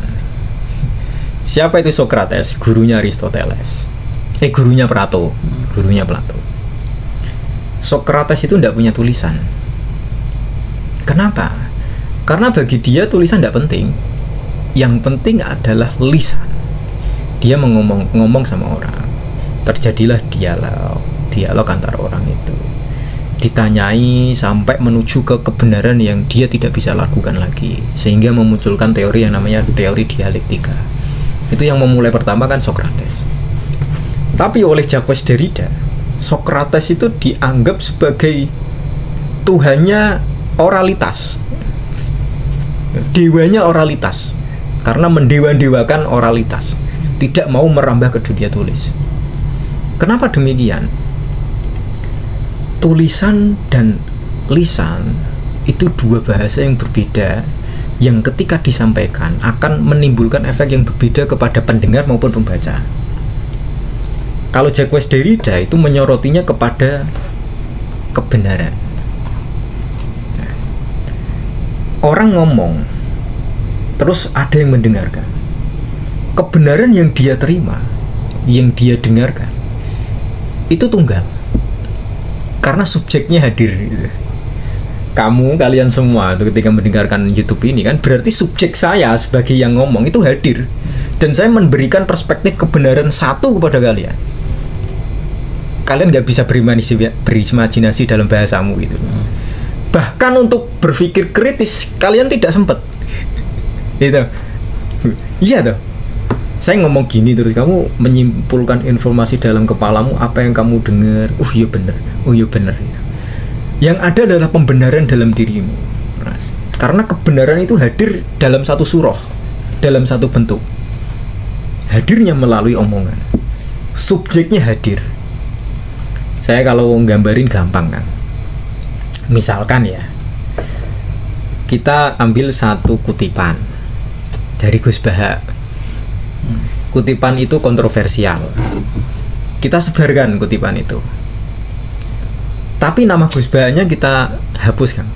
Siapa itu Socrates? Gurunya Aristoteles. Gurunya Plato. Socrates itu tidak punya tulisan. Kenapa? Karena bagi dia tulisan tidak penting. Yang penting adalah lisan. Dia ngomong sama orang, terjadilah dialog antara orang itu, ditanyai sampai menuju ke kebenaran yang dia tidak bisa lakukan lagi, sehingga memunculkan teori yang namanya teori dialektika. Itu yang memulai pertama kan Socrates. Tapi oleh Jacques Derrida, Socrates itu dianggap sebagai Tuhannya oralitas, dewanya oralitas, karena mendewa-dewakan oralitas, tidak mau merambah ke dunia tulis. Kenapa demikian? Tulisan dan lisan itu dua bahasa yang berbeda, yang ketika disampaikan akan menimbulkan efek yang berbeda kepada pendengar maupun pembaca. Kalau Jacques Derrida itu menyorotinya kepada kebenaran. Orang ngomong, terus ada yang mendengarkan. Kebenaran yang dia terima, yang dia dengarkan, itu tunggal. Karena subjeknya hadir gitu. Kalian semua tuh ketika mendengarkan YouTube ini kan berarti subjek saya sebagai yang ngomong itu hadir. Dan saya memberikan perspektif kebenaran satu kepada kalian. Kalian nggak bisa berimajinasi dalam bahasamu gitu. Bahkan untuk berpikir kritis kalian tidak sempat. Gitu. Iya toh. Saya ngomong gini terus kamu menyimpulkan informasi dalam kepalamu apa yang kamu dengar. Iya benar. Oh iya benar. Yang ada adalah pembenaran dalam dirimu. Karena kebenaran itu hadir dalam satu surah, dalam satu bentuk. Hadirnya melalui omongan. Subjeknya hadir. Saya kalau nggambarin gampang kan. Misalkan ya, kita ambil satu kutipan dari Gus Baha. Kutipan itu kontroversial. Kita sebarkan kutipan itu. Tapi nama Gus Bahanya kita hapuskan.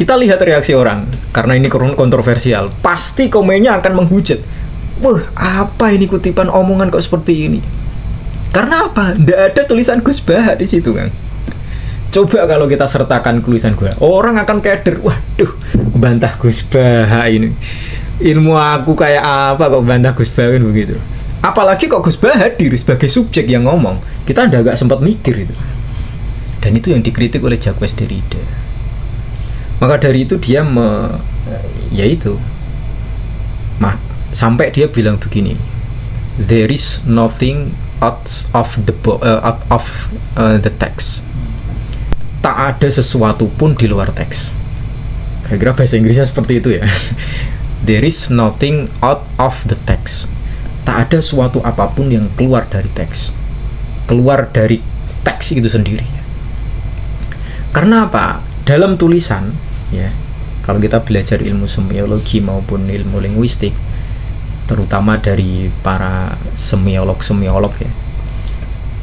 Kita lihat reaksi orang. Karena ini kontroversial, pasti komennya akan menghujat. Wah, apa ini kutipan omongan kok seperti ini? Karena apa? Nggak ada tulisan Gus Baha di situ kan. Coba kalau kita sertakan tulisan gue, orang akan keder. Waduh, bantah Gus Baha ini. Ilmu aku kayak apa kok bantah Gus Baha kan begitu. Apalagi kok Gus Baha hadir sebagai subjek yang ngomong, kita agak sempat mikir itu. Dan itu yang dikritik oleh Jacques Derrida. Maka dari itu dia sampai dia bilang begini, there is nothing out of the text. Tak ada sesuatu pun di luar teks. Kira-kira bahasa Inggrisnya seperti itu ya. There is nothing out of the text. Tak ada suatu apapun yang keluar dari teks. Keluar dari teks itu sendiri. Karena apa? Dalam tulisan, ya, kalau kita belajar ilmu semiologi maupun ilmu linguistik, terutama dari para semiolog ya,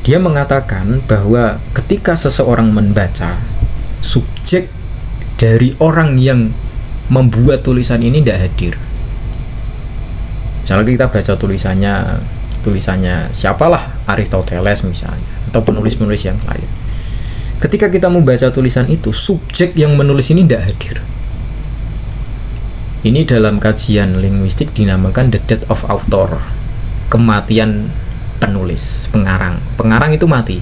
dia mengatakan bahwa ketika seseorang membaca, subjek dari orang yang membuat tulisan ini tidak hadir. Misalnya kita baca tulisannya siapalah, Aristoteles misalnya, atau penulis-penulis yang lain. Ketika kita membaca tulisan itu, subjek yang menulis ini tidak hadir. Ini dalam kajian linguistik dinamakan the death of author, kematian penulis, pengarang. Pengarang itu mati.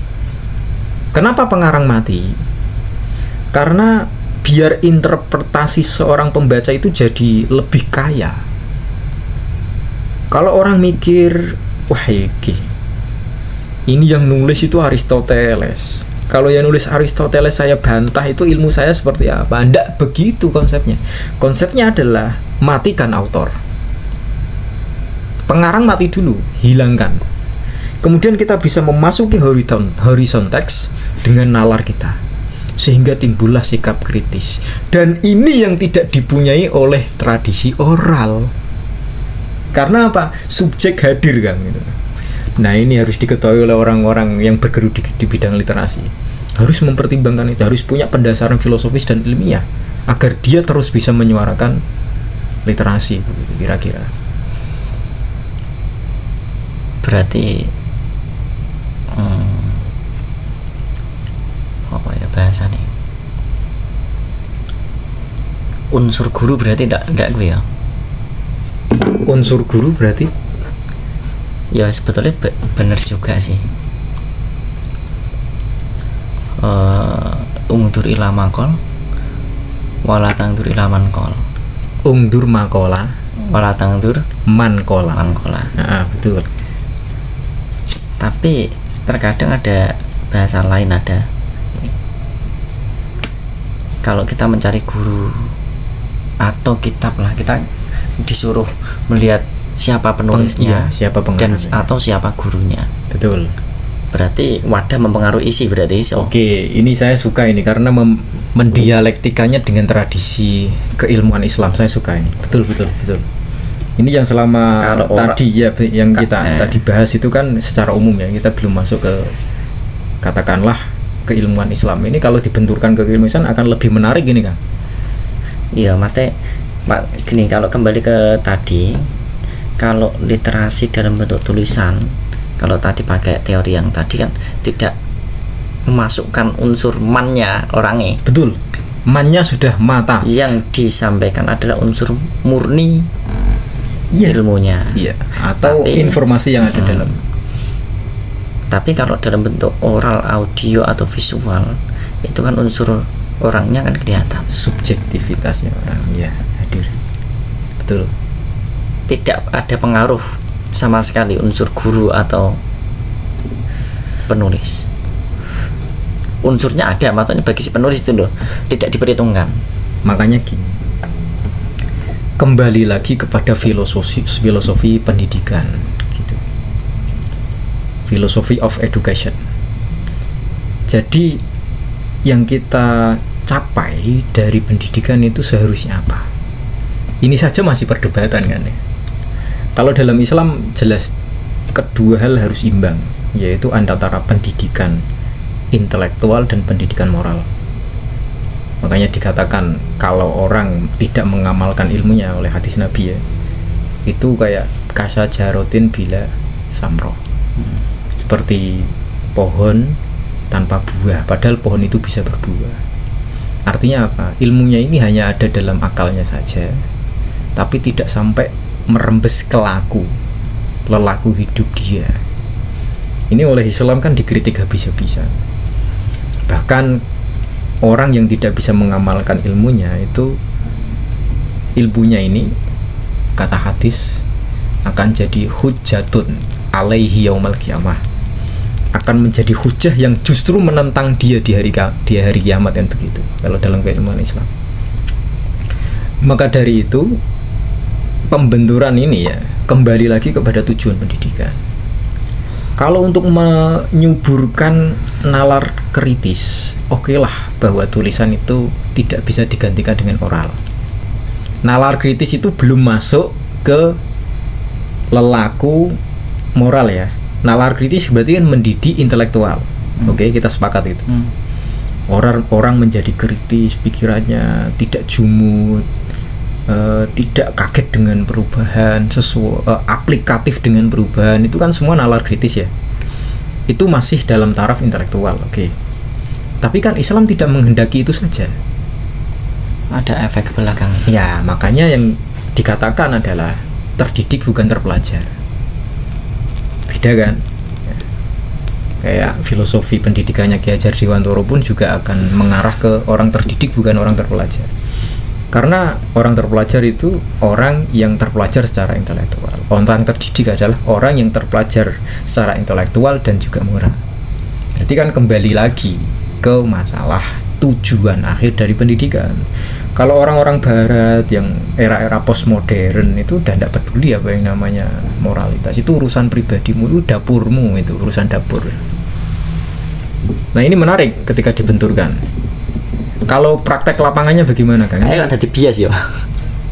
Kenapa pengarang mati? Karena biar interpretasi seorang pembaca itu jadi lebih kaya. Kalau orang mikir, wah ini yang nulis itu Aristoteles. Kalau yang nulis Aristoteles saya bantah, itu ilmu saya seperti apa? Tidak begitu konsepnya. Konsepnya adalah matikan autor. Pengarang mati dulu, hilangkan. Kemudian kita bisa memasuki horizon teks dengan nalar kita, sehingga timbullah sikap kritis. Dan ini yang tidak dipunyai oleh tradisi oral. Karena apa? Subjek hadir kan gitu. Nah, ini harus diketahui oleh orang-orang yang bergelut di bidang literasi. Harus mempertimbangkan itu, harus punya pendasaran filosofis dan ilmiah agar dia terus bisa menyuarakan literasi, kira-kira. Berarti apa ya bahasa nih? Unsur guru berarti enggak gue ya. Unsur guru berarti ya sebetulnya benar juga sih. Ungdur ila makol wala tangdur ila mankol. Ungdur makola wala tangdur mankola. Nah, betul. Tapi terkadang ada bahasa lain, ada kalau kita mencari guru atau kitab lah, kita disuruh melihat siapa penulisnya, siapa pengarangnya, dan atau siapa gurunya. Betul. Berarti wadah mempengaruhi isi berarti. Oke, ini saya suka ini karena mendialektikannya dengan tradisi keilmuan Islam. Saya suka ini. Betul. Ini yang selama tadi ya yang kita tadi bahas itu kan secara umum ya, kita belum masuk ke katakanlah keilmuan Islam. Ini kalau dibenturkan ke keilmuan Islam akan lebih menarik ini kan. Iya, Mas Teh. Gini, kalau kembali ke tadi, kalau literasi dalam bentuk tulisan Kalau tadi pakai teori yang tadi kan tidak memasukkan unsur mannya orangnya. Betul. Mannya sudah mata. Yang disampaikan adalah unsur murni ilmunya. Iya. Atau tapi, informasi yang ada dalam. Tapi kalau dalam bentuk oral, audio atau visual, itu kan unsur orangnya kan kelihatan. Subjektivitasnya orang ya hadir. Betul. Tidak ada pengaruh sama sekali unsur guru atau penulis. Unsurnya ada, maksudnya bagi si penulis itu loh, tidak diperhitungkan. Makanya gini, kembali lagi kepada filosofi pendidikan gitu. Philosophy of education. Jadi yang kita capai dari pendidikan itu seharusnya apa? Ini saja masih perdebatan kan ya. Kalau dalam Islam jelas kedua hal harus imbang, yaitu antara pendidikan intelektual dan pendidikan moral. Makanya dikatakan kalau orang tidak mengamalkan ilmunya oleh hadis Nabi ya, itu kayak kasyajarotin bila samro, seperti pohon tanpa buah, padahal pohon itu bisa berbuah. Artinya apa? Ilmunya ini hanya ada dalam akalnya saja, tapi tidak sampai merembes ke lelaku hidup dia. Ini oleh Islam kan dikritik habis-habisan. Bahkan orang yang tidak bisa mengamalkan ilmunya itu, ilmunya ini kata hadis akan jadi hujjatun alaihi yaumal qiyamah, akan menjadi hujah yang justru menentang dia di hari kiamat, kan begitu kalau dalam keilmuan Islam. Maka dari itu pembenturan ini ya kembali lagi kepada tujuan pendidikan. Kalau untuk menyuburkan nalar kritis, okelah bahwa tulisan itu tidak bisa digantikan dengan oral. Nalar kritis itu belum masuk ke lelaku moral ya. Nalar kritis berarti kan mendidik intelektual. Oke, kita sepakat itu. Orang menjadi kritis, pikirannya tidak jumud, tidak kaget dengan perubahan, aplikatif dengan perubahan, itu kan semua nalar kritis ya. Itu masih dalam taraf intelektual, oke. Tapi kan Islam tidak menghendaki itu saja. Ada efek ke belakang. Ya, makanya yang dikatakan adalah terdidik bukan terpelajar. Beda kan? Ya. Kayak filosofi pendidikannya Ki Hajar Dewantoro pun juga akan mengarah ke orang terdidik bukan orang terpelajar. Karena orang terpelajar itu orang yang terpelajar secara intelektual. Orang terdidik adalah orang yang terpelajar secara intelektual dan juga moral. Jadi kan kembali lagi ke masalah tujuan akhir dari pendidikan. Kalau orang-orang barat yang era-era postmodern itu udah tidak peduli apa yang namanya moralitas. Itu urusan pribadimu, itu dapurmu, itu urusan dapur. Nah ini menarik ketika dibenturkan. Kalau praktek lapangannya bagaimana Kang? Kayak tadi bias ya.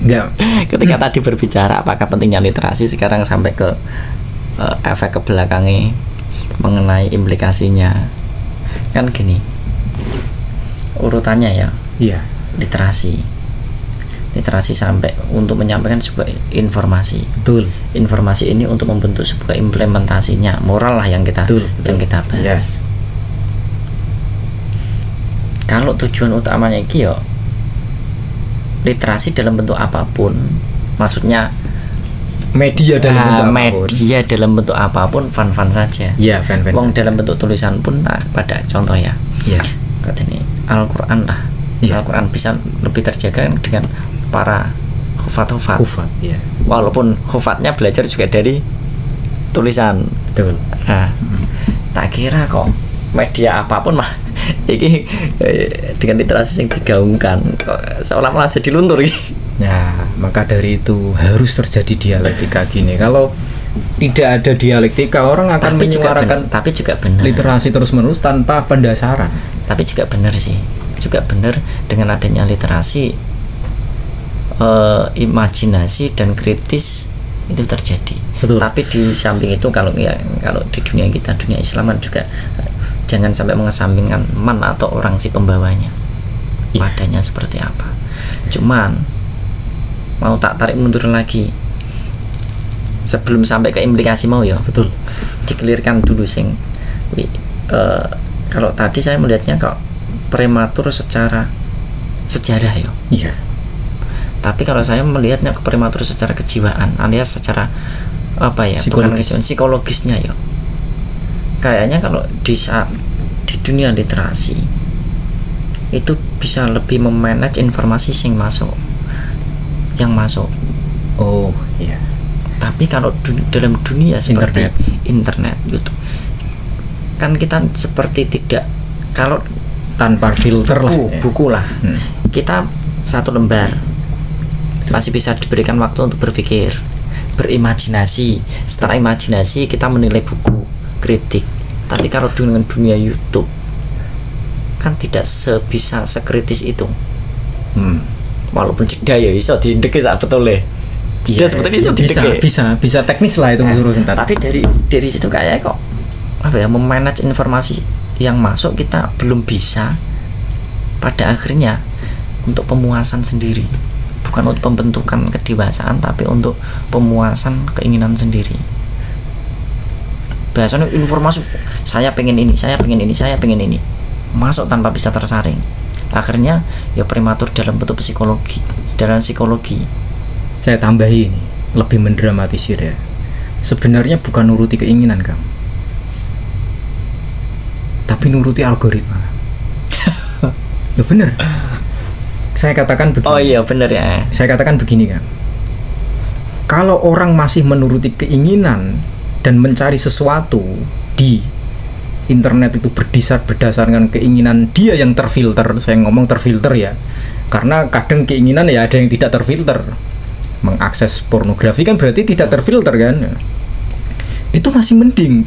Enggak. Ketika tadi berbicara apakah pentingnya literasi, sekarang sampai ke efek ke belakangnya mengenai implikasinya. Kan gini. Urutannya ya. Iya. Literasi sampai untuk menyampaikan sebuah informasi. Betul. Informasi ini untuk membentuk sebuah implementasinya, moral lah yang kita bahas. Yes. Kalau tujuan utamanya iki yo literasi dalam bentuk apapun, maksudnya media dalam bentuk apapun fan saja. Iya, fan. Wong dalam bentuk tulisan pun pada contoh ya. Iya. Katanya Al-Qur'an lah. Ya. Al-Qur'an bisa lebih terjaga dengan para hufat. Ya. Walaupun hufatnya belajar juga dari tulisan. Betul. Nah, tak kira kok media apapun mah ini dengan literasi yang digaungkan seolah-olah jadi luntur gitu. Ya, maka dari itu harus terjadi dialektika gini. Kalau tidak ada dialektika, orang akan menyuarakan tapi juga benar literasi terus-menerus tanpa pendasaran. Tapi juga benar sih. Juga benar dengan adanya literasi imajinasi dan kritis itu terjadi. Betul. Tapi di samping itu kalau di dunia kita, dunia Islam juga jangan sampai mengesampingkan man atau orang si pembawanya. Padanya seperti apa. Cuman mau tak tarik mundur lagi. sebelum sampai ke implikasi mau ya betul dikelirkan dulu sing kalau tadi saya melihatnya kok prematur secara sejarah ya. Iya. Tapi kalau saya melihatnya ke prematur secara kejiwaan, alias secara apa ya? Bukan kejiwaan, psikologisnya ya. Kayaknya kalau di dunia literasi itu bisa lebih memanage informasi yang masuk. Oh, iya. Tapi kalau dalam dunia seperti internet YouTube kan kita seperti tidak, kalau tanpa filter buku lah kita satu lembar masih bisa diberikan waktu untuk berpikir, berimajinasi. Setelah imajinasi kita menilai buku, kritik. Tapi kalau dengan dunia YouTube kan tidak sebisa sekritis itu. Walaupun jeda ya iso diindeke sak betule. Jeda sebetulnya iso diindeke. Bisa teknis lah itu urusan. Tapi dari situ kayak kok apa ya, memanage informasi yang masuk kita belum bisa pada akhirnya untuk pemuasan sendiri, bukan untuk pembentukan kedewasaan tapi untuk pemuasan keinginan sendiri. Biasanya informasi saya pengen ini masuk tanpa bisa tersaring, akhirnya ya prematur dalam bentuk psikologi. Saya tambahi ini lebih mendramatisir ya, sebenarnya bukan nuruti keinginan kamu, tapi nuruti algoritma. Ya bener. Saya katakan begini. Oh iya bener ya. Saya katakan begini kan. Kalau orang masih menuruti keinginan dan mencari sesuatu di internet itu berdasarkan keinginan dia yang terfilter. Saya ngomong terfilter ya, karena kadang keinginan ya ada yang tidak terfilter. Mengakses pornografi kan berarti tidak terfilter kan. Itu masih mending.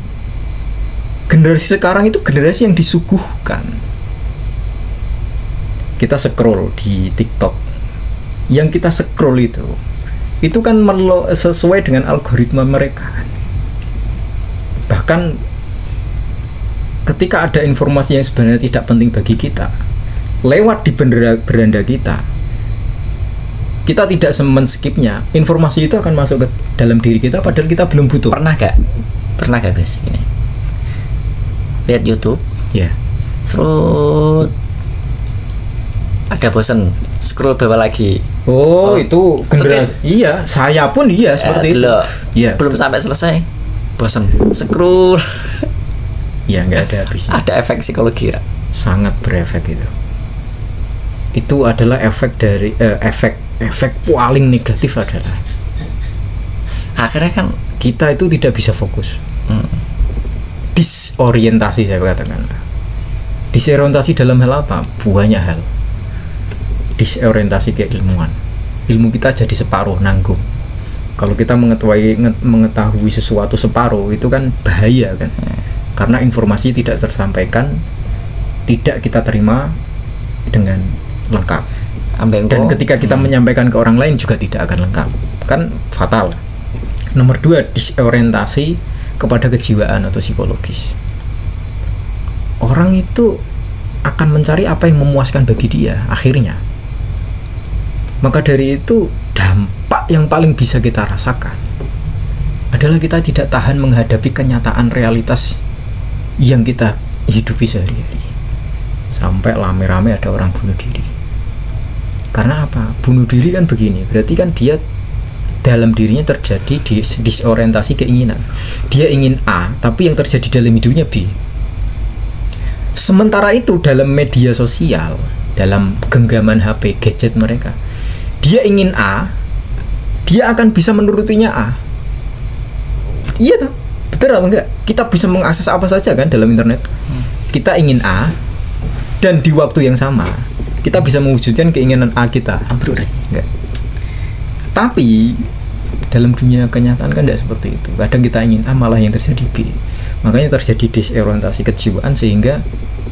Generasi sekarang itu generasi yang disuguhkan. Kita scroll di TikTok, yang kita scroll itu kan sesuai dengan algoritma mereka. Bahkan ketika ada informasi yang sebenarnya tidak penting bagi kita lewat di beranda kita tidak men-skipnya, informasi itu akan masuk ke dalam diri kita padahal kita belum butuh. Pernah gak guys ini lihat YouTube ya, serut ada bosan scroll bawah lagi. Itu generasi. Iya, saya pun seperti itu. Iya, belum sampai selesai bosan scroll. Ya nggak ada habisnya. Ada efek psikologi ya, sangat berefek itu adalah efek dari efek paling negatif adalah akhirnya kan kita itu tidak bisa fokus. Disorientasi, saya katakan. Disorientasi dalam hal apa? Banyak hal. Disorientasi keilmuan. Ilmu kita jadi separuh nanggung. Kalau kita mengetahui sesuatu separuh itu kan bahaya kan. Karena informasi tidak tersampaikan, tidak kita terima dengan lengkap. Dan ketika kita menyampaikan ke orang lain juga tidak akan lengkap. Kan fatal. Nomor 2, disorientasi kepada kejiwaan atau psikologis. Orang itu akan mencari apa yang memuaskan bagi dia akhirnya. Maka dari itu dampak yang paling bisa kita rasakan adalah kita tidak tahan menghadapi kenyataan realitas yang kita hidupi sehari-hari. Sampai rame-rame ada orang bunuh diri. Karena apa? Bunuh diri kan begini, berarti kan dia dalam dirinya terjadi disorientasi keinginan. Dia ingin A, tapi yang terjadi dalam hidupnya B. Sementara itu dalam media sosial, dalam genggaman HP, gadget mereka, dia ingin A, dia akan bisa menurutinya A. Iya toh? Betul apa enggak? Kita bisa mengakses apa saja kan dalam internet. Kita ingin A, dan di waktu yang sama kita bisa mewujudkan keinginan A kita. Enggak. Tapi dalam dunia kenyataan kan tidak seperti itu. Kadang kita ingin A malah yang terjadi B. Makanya terjadi disorientasi kejiwaan sehingga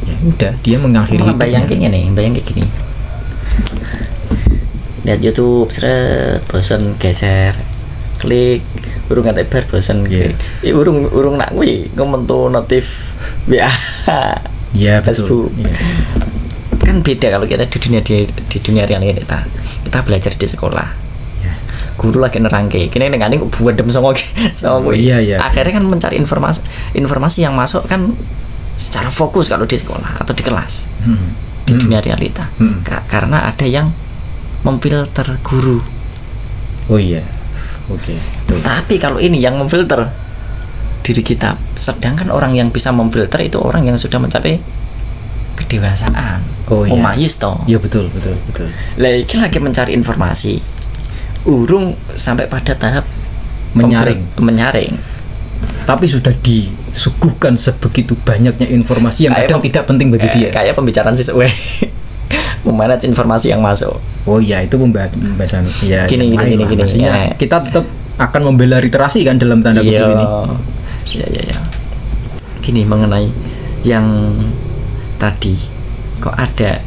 ya udah dia mengakhiri hidupnya. Bayang kayak gini. Lihat YouTube, bosan geser, klik, urung ngantek bar bosan klik. Urung nak kuwi komentu notif WA. Iya, betul. Kan beda kalau kita di dunia realita. Kita belajar di sekolah. guru lagi nerangke kene ngene kok buadem sama kuwi. Iya. Akhirnya kan mencari informasi yang masuk kan secara fokus kalau di sekolah atau di kelas. Di dunia realita. Karena ada yang memfilter guru. Oh iya. Oke. Tapi kalau ini yang memfilter diri kita, sedangkan orang yang bisa memfilter itu orang yang sudah mencapai kedewasaan. Oh iya. Umayis toh. Iya betul. Lah iki lagi mencari informasi. Urung sampai pada tahap menyaring. Tapi sudah disuguhkan sebegitu banyaknya informasi yang kadang tidak penting bagi dia. Kayak pembicaraan siswa. Memanage informasi yang masuk. Oh iya, itu pembahasan ya. Gini. Ya. Kita tetap akan membela literasi kan dalam tanda kutip ini. Ya. Gini mengenai yang tadi kok ada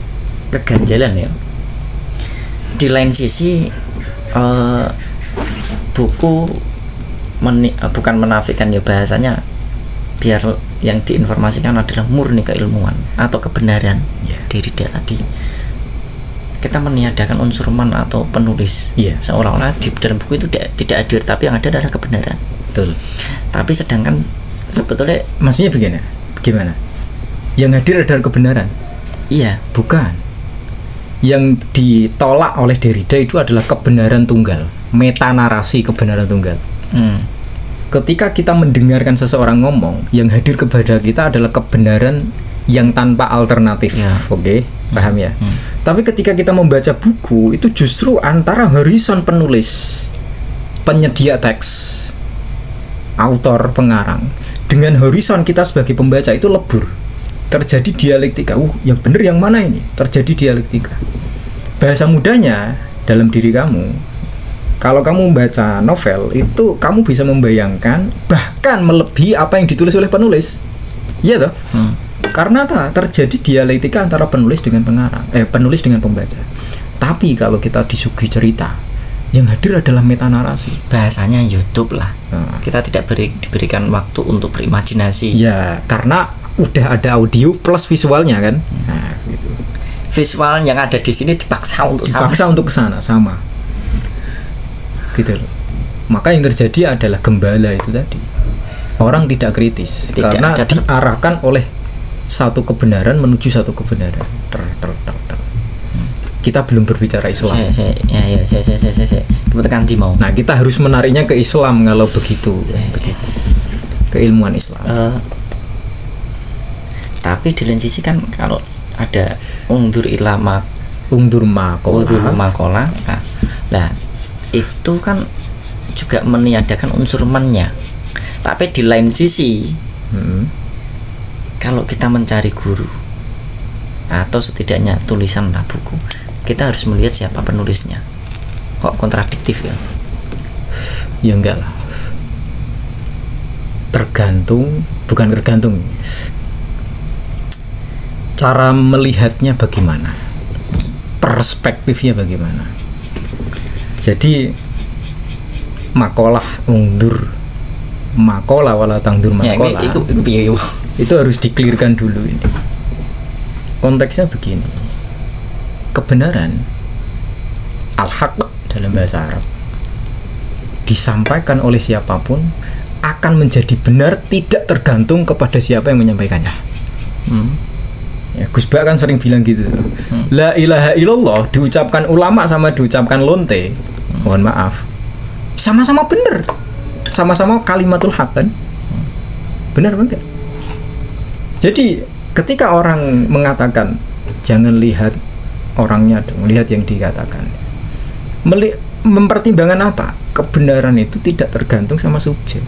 keganjalan ya. Di lain sisi buku bukan menafikan ya, bahasanya biar yang diinformasikan adalah murni keilmuan atau kebenaran. Diri dia tadi kita meniadakan unsur man atau penulis. Seolah-olah di dalam buku itu tidak hadir, tapi yang ada adalah kebenaran. Betul. Tapi sedangkan sebetulnya maksudnya bagaimana? Yang hadir adalah kebenaran. Iya. Bukan. Yang ditolak oleh Derrida itu adalah kebenaran tunggal, metanarasi kebenaran tunggal. Ketika kita mendengarkan seseorang ngomong, yang hadir kepada kita adalah kebenaran yang tanpa alternatif. Oke, paham ya? Tapi ketika kita membaca buku, itu justru antara horizon penulis, penyedia teks, autor, pengarang, dengan horizon kita sebagai pembaca itu lebur. Terjadi dialektika. Yang benar yang mana ini? Terjadi dialektika. Bahasa mudanya dalam diri kamu, kalau kamu membaca novel itu kamu bisa membayangkan bahkan melebihi apa yang ditulis oleh penulis. Iya toh? Karena terjadi dialektika antara penulis dengan pengarang, penulis dengan pembaca. Tapi kalau kita disuguhi cerita, yang hadir adalah metanarasi. Bahasanya YouTube lah. Kita tidak diberikan waktu untuk berimajinasi. Ya, karena udah ada audio plus visualnya kan. Nah, gitu. Visual yang ada di sini dipaksa untuk kesana sama. Gitu loh. Maka yang terjadi adalah gembala itu tadi. Orang tidak kritis karena diarahkan oleh satu kebenaran menuju satu kebenaran. Kita belum berbicara Islam. Saya tekan mau. Nah, kita harus menariknya ke Islam kalau begitu. Keilmuan Islam. Tapi di lain sisi kan kalau ada undur makola, nah itu kan juga meniadakan unsur mannya. Tapi di lain sisi, kalau kita mencari guru atau setidaknya tulisan lah buku, kita harus melihat siapa penulisnya. Kok kontradiktif ya? Ya enggak lah. Bukan tergantung. Cara melihatnya bagaimana, perspektifnya bagaimana. Jadi makola wala tangdur makola itu harus diklirkan dulu ini. Konteksnya begini, kebenaran al-haq dalam bahasa Arab disampaikan oleh siapapun akan menjadi benar tidak tergantung kepada siapa yang menyampaikannya. Ya, Gus Bak kan sering bilang gitu. La ilaha illallah diucapkan ulama sama diucapkan lonte, mohon maaf, sama-sama benar, sama-sama kalimatul haq kan, benar enggak? Jadi ketika orang mengatakan jangan lihat orangnya dong, lihat yang dikatakan, mempertimbangkan apa? Kebenaran itu tidak tergantung sama subjek.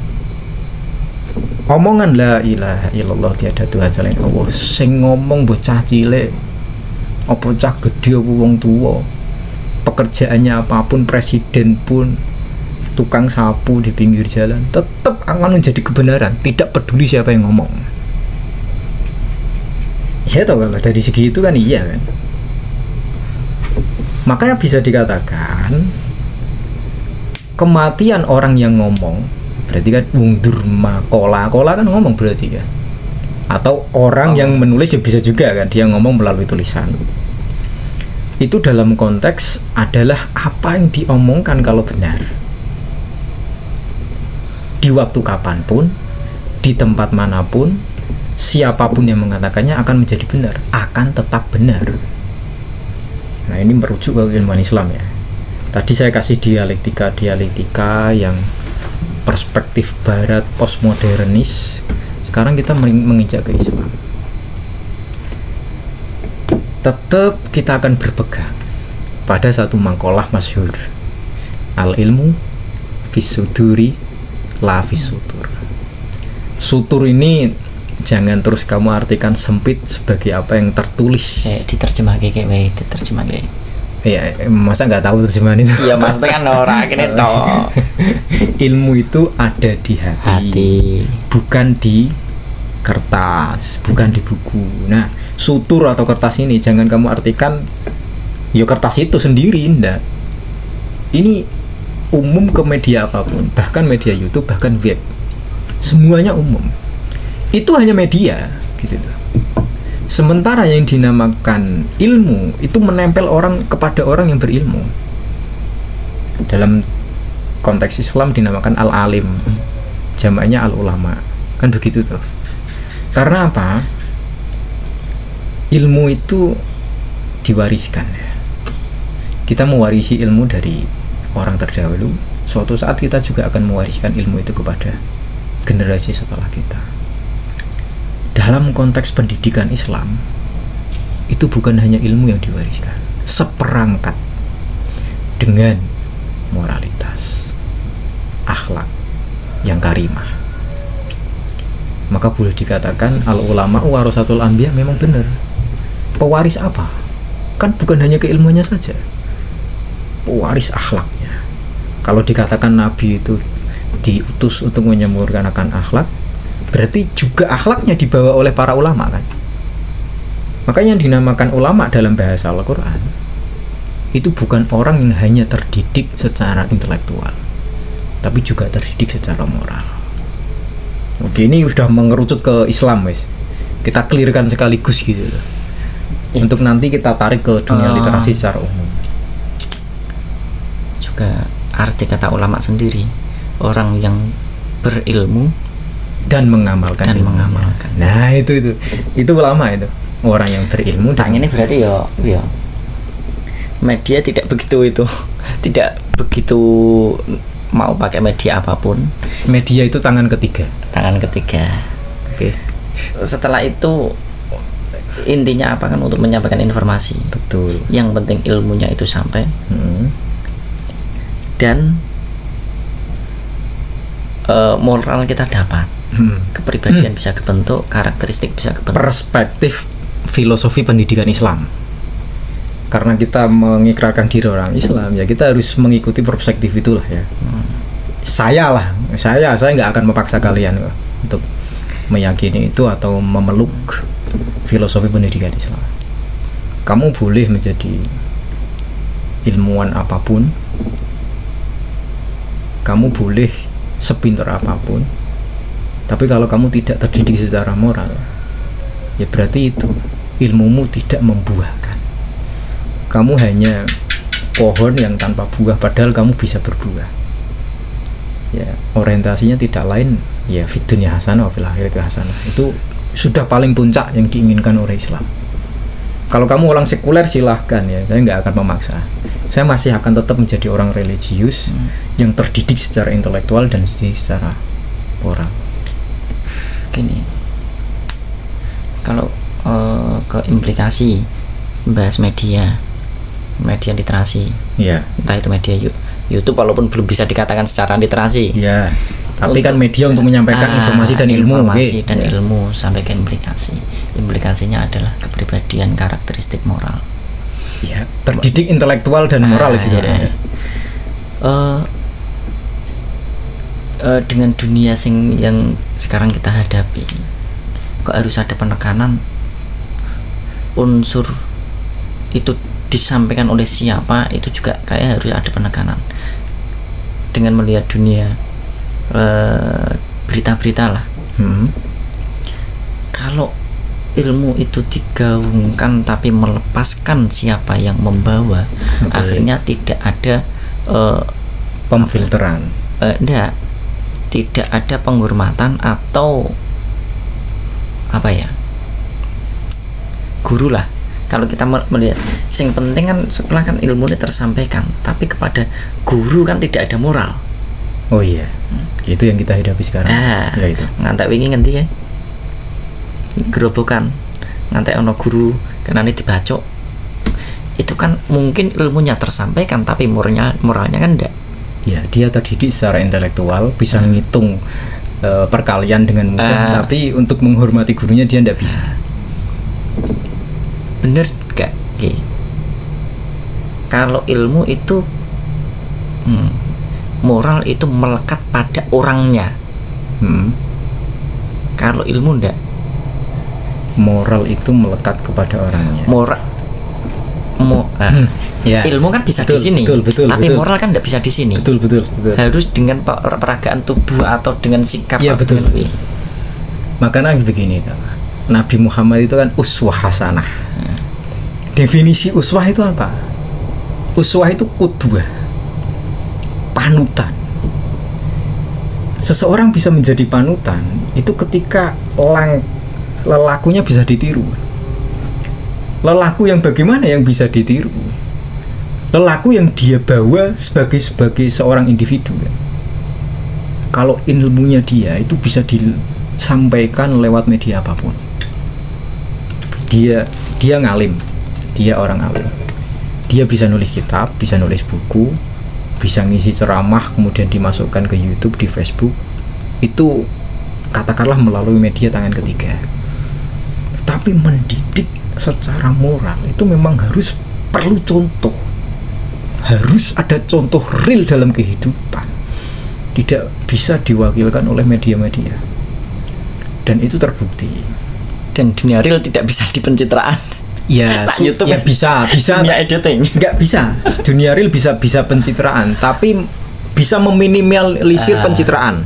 Omongan la ilaha illallah tiada Tuhan selain Allah, sing ngomong bocah cilik apa cah gedhe apa wong tua, pekerjaannya apapun, presiden pun, tukang sapu di pinggir jalan, tetap akan menjadi kebenaran, tidak peduli siapa yang ngomong. Ya toh, kalau dari segi itu kan iya kan. Makanya bisa dikatakan kematian orang yang ngomong berarti kan undur makola kan ngomong berarti kan, atau orang yang menulis ya bisa juga kan dia ngomong melalui tulisan. Itu dalam konteks adalah apa yang diomongkan kalau benar. di waktu kapanpun, di tempat manapun, siapapun yang mengatakannya akan menjadi benar, akan tetap benar. Nah, ini merujuk ke ilmuwan Islam ya. Tadi saya kasih dialektika yang perspektif barat postmodernis. Sekarang kita menginjak ke Islam. Tetap kita akan berpegang pada satu maqalah masyhur. Al ilmu fis suduri la fis sutur. Sutur ini jangan terus kamu artikan sempit sebagai apa yang tertulis. Diterjemahke diterjemahke. Ya, masa nggak tahu terjemahan itu? Iya, mas kan ora kene tok. Ilmu itu ada di hati, bukan di kertas, bukan di buku. Nah, sutur atau kertas ini jangan kamu artikan ya kertas itu sendiri, enggak. Ini umum ke media apapun, bahkan media YouTube, bahkan web. Semuanya umum. Itu hanya media, gitu loh. Sementara yang dinamakan ilmu itu menempel orang kepada orang yang berilmu. Dalam konteks Islam dinamakan al-alim, jamaknya al-ulama, kan begitu tuh. Karena apa? Ilmu itu diwariskan ya. Kita mewarisi ilmu dari orang terdahulu. Suatu saat kita juga akan mewariskan ilmu itu kepada generasi setelah kita. Dalam konteks pendidikan Islam, itu bukan hanya ilmu yang diwariskan, seperangkat dengan moralitas, akhlak yang karimah. Maka boleh dikatakan al-ulama warasatul anbiya memang benar. Pewaris apa? Kan bukan hanya keilmuannya saja, pewaris akhlaknya. Kalau dikatakan Nabi itu diutus untuk menyempurnakan akhlak, berarti juga akhlaknya dibawa oleh para ulama kan. Makanya yang dinamakan ulama dalam bahasa Al-Quran itu bukan orang yang hanya terdidik secara intelektual, tapi juga terdidik secara moral. Oke, ini sudah mengerucut ke Islam guys. Kita clearkan sekaligus gitu loh. Untuk nanti kita tarik ke dunia literasi secara umum. Juga arti kata ulama sendiri, orang yang berilmu dan mengamalkan. Nah, itu ulama itu. Orang yang berilmu dan ini berarti ya media tidak begitu tidak begitu mau pakai media apapun. Media itu tangan ketiga. Oke. Setelah itu intinya apa kan, untuk menyampaikan informasi. Betul. Yang penting ilmunya itu sampai. Dan moral kita dapat. Kepribadian bisa kebentuk, karakteristik bisa kebentuk. Perspektif filosofi pendidikan Islam. Karena kita mengikrarkan diri orang Islam, ya kita harus mengikuti perspektif itulah ya. Saya nggak akan memaksa kalian untuk meyakini itu atau memeluk filosofi pendidikan Islam. Kamu boleh menjadi ilmuwan apapun, kamu boleh sepintar apapun, tapi kalau kamu tidak terdidik secara moral, ya berarti itu ilmumu tidak membuahkan. Kamu hanya pohon yang tanpa buah, padahal kamu bisa berbuah. Ya, orientasinya tidak lain ya fid dunya hasanah wa fil akhirati hasanah. Itu sudah paling puncak yang diinginkan oleh Islam. Kalau kamu orang sekuler silahkan ya, saya nggak akan memaksa. Saya masih akan tetap menjadi orang religius yang terdidik secara intelektual dan secara moral. Gini, kalau ke implikasi bahas media literasi, ya. Entah itu media YouTube walaupun belum bisa dikatakan secara literasi, ya. Tapi kan media untuk menyampaikan informasi dan ilmu, ilmu sampai ke implikasi. Implikasinya adalah kepribadian, karakteristik moral. Ya, terdidik intelektual dan moral sih. Dengan dunia yang sekarang kita hadapi, kok harus ada penekanan unsur itu disampaikan oleh siapa, itu juga kayak harus ada penekanan. Dengan melihat dunia berita-berita lah, kalau ilmu itu digaungkan tapi melepaskan siapa yang membawa, akhirnya tidak ada pemfilteran. Enggak, tidak ada penghormatan atau apa ya, guru lah. Kalau kita melihat, yang penting kan sekolah kan ilmunya tersampaikan, tapi kepada guru kan tidak ada moral. Oh iya, itu yang kita hadapi sekarang. Ya itu. Ngantek wingi ngendi ya? Gerobokan. Ngantek ono guru kenane dibacok. Itu kan mungkin ilmunya tersampaikan, tapi moralnya kan enggak. Ya, dia terdidik secara intelektual, bisa ngitung perkalian dengan mudah, tapi untuk menghormati gurunya dia enggak bisa. Bener gak? Kalau ilmu itu moral itu melekat pada orangnya. Kalau ilmu enggak. Moral itu melekat kepada orangnya. Ya. Ilmu kan bisa di sini, tapi moral kan enggak bisa di sini. Betul. Harus dengan peragaan tubuh atau dengan sikap. Ya, betul. Makanya begini, Nabi Muhammad itu kan uswah hasanah. Definisi uswah itu apa? Uswah itu qudwah, panutan. Seseorang bisa menjadi panutan itu ketika lelakunya bisa ditiru. Lelaku yang bagaimana yang bisa ditiru? Lelaku yang dia bawa sebagai seorang individu. Kalau ilmunya dia itu bisa disampaikan lewat media apapun. Dia ngalim. Dia orang alim. Dia bisa nulis kitab, bisa nulis buku, bisa ngisi ceramah, kemudian dimasukkan ke YouTube, di Facebook. Itu katakanlah melalui media tangan ketiga. Tapi mendidik secara moral itu memang harus perlu contoh. Harus ada contoh real dalam kehidupan. Tidak bisa diwakilkan oleh media-media. Dan itu terbukti. Dan dunia real tidak bisa di pencitraan. Ya, YouTube ya bisa dunia editing. Nggak bisa. Dunia real bisa pencitraan, tapi bisa meminimalisir pencitraan.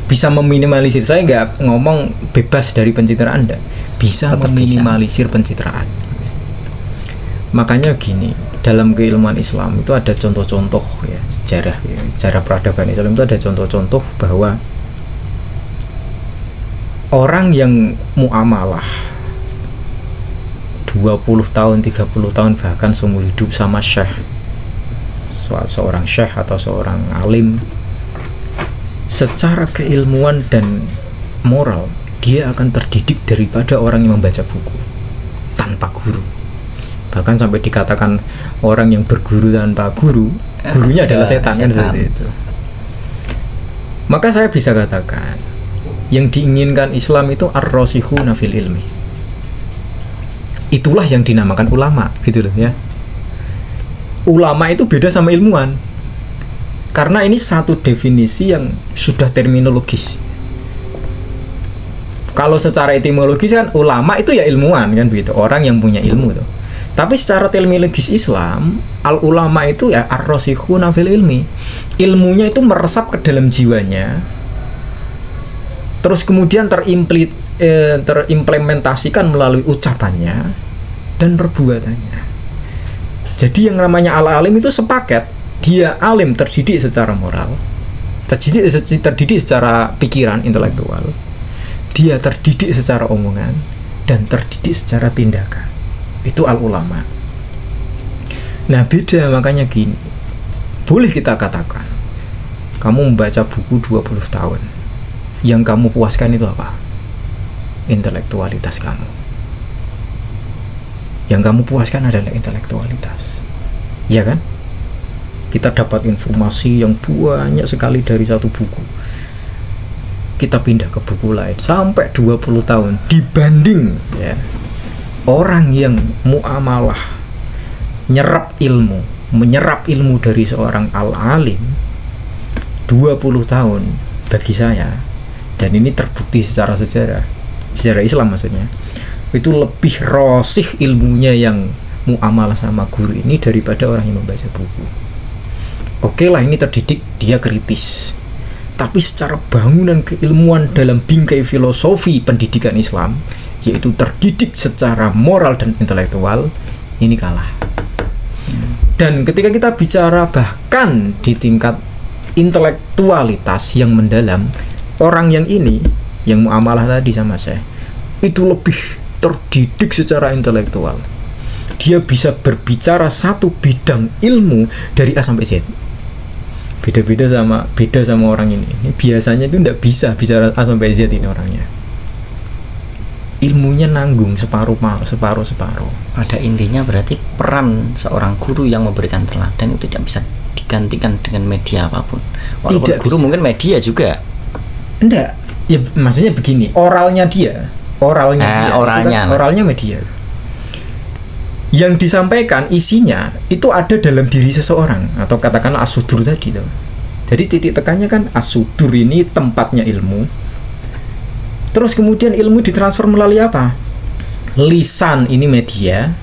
Bisa meminimalisir. Saya nggak ngomong bebas dari pencitraan, enggak. Bisa meminimalisir pencitraan. Makanya gini, dalam keilmuan Islam itu ada contoh-contoh ya, sejarah peradaban Islam itu ada contoh-contoh bahwa orang yang muamalah 20 tahun, 30 tahun bahkan seumur hidup sama syekh, seorang syekh atau seorang alim, secara keilmuan dan moral dia akan terdidik daripada orang yang membaca buku tanpa guru. Bahkan sampai dikatakan orang yang berguru tanpa guru, gurunya adalah setan. Kan seperti itu. Maka saya bisa katakan yang diinginkan Islam itu ar-rasikhuna fil ilmi. Itulah yang dinamakan ulama, gitu loh ya. Ulama itu beda sama ilmuwan. Karena ini satu definisi yang sudah terminologis. Kalau secara etimologis kan ulama itu ya ilmuwan kan begitu, orang yang punya ilmu tuh. Tapi secara terminologis Islam, al ulama itu ya ar-rasikhuna fil ilmi. Ilmunya itu meresap ke dalam jiwanya. Terus kemudian terimplementasikan melalui ucapannya dan perbuatannya. Jadi yang namanya al-alim itu sepaket. Dia alim, terdidik secara moral, terdidik secara pikiran, intelektual. Dia terdidik secara omongan dan terdidik secara tindakan. Itu al-ulama. Nah beda, makanya gini, boleh kita katakan kamu membaca buku 20 tahun, yang kamu puaskan itu apa? Intelektualitas kamu. Yang kamu puaskan adalah intelektualitas. Ya kan? Kita dapat informasi yang banyak sekali dari satu buku. Kita pindah ke buku lain sampai 20 tahun. Dibanding ya, orang yang muamalah, menyerap ilmu dari seorang al-alim 20 tahun bagi saya, dan ini terbukti secara sejarah Islam maksudnya, itu lebih rosih ilmunya yang muamalah sama guru ini daripada orang yang membaca buku. Oke lah, ini terdidik, dia kritis, tapi secara bangunan keilmuan dalam bingkai filosofi pendidikan Islam, yaitu terdidik secara moral dan intelektual, ini kalah. Dan ketika kita bicara bahkan di tingkat intelektualitas yang mendalam, orang yang ini yang muamalah tadi sama saya itu lebih terdidik secara intelektual. Dia bisa berbicara satu bidang ilmu dari A sampai Z. Beda sama orang ini. Ini biasanya itu tidak bisa bicara A sampai Z ini orangnya. Ilmunya nanggung separuh. Pada intinya berarti peran seorang guru yang memberikan teladan itu tidak bisa digantikan dengan media apapun. Walaupun tidak guru bisa. Mungkin media juga. Enggak. Ya maksudnya begini, oralnya media. Yang disampaikan isinya itu ada dalam diri seseorang, atau katakanlah as-sudur tadi tuh. Jadi titik tekannya kan as-sudur ini tempatnya ilmu. Terus kemudian ilmu ditransfer melalui apa? Lisan ini media,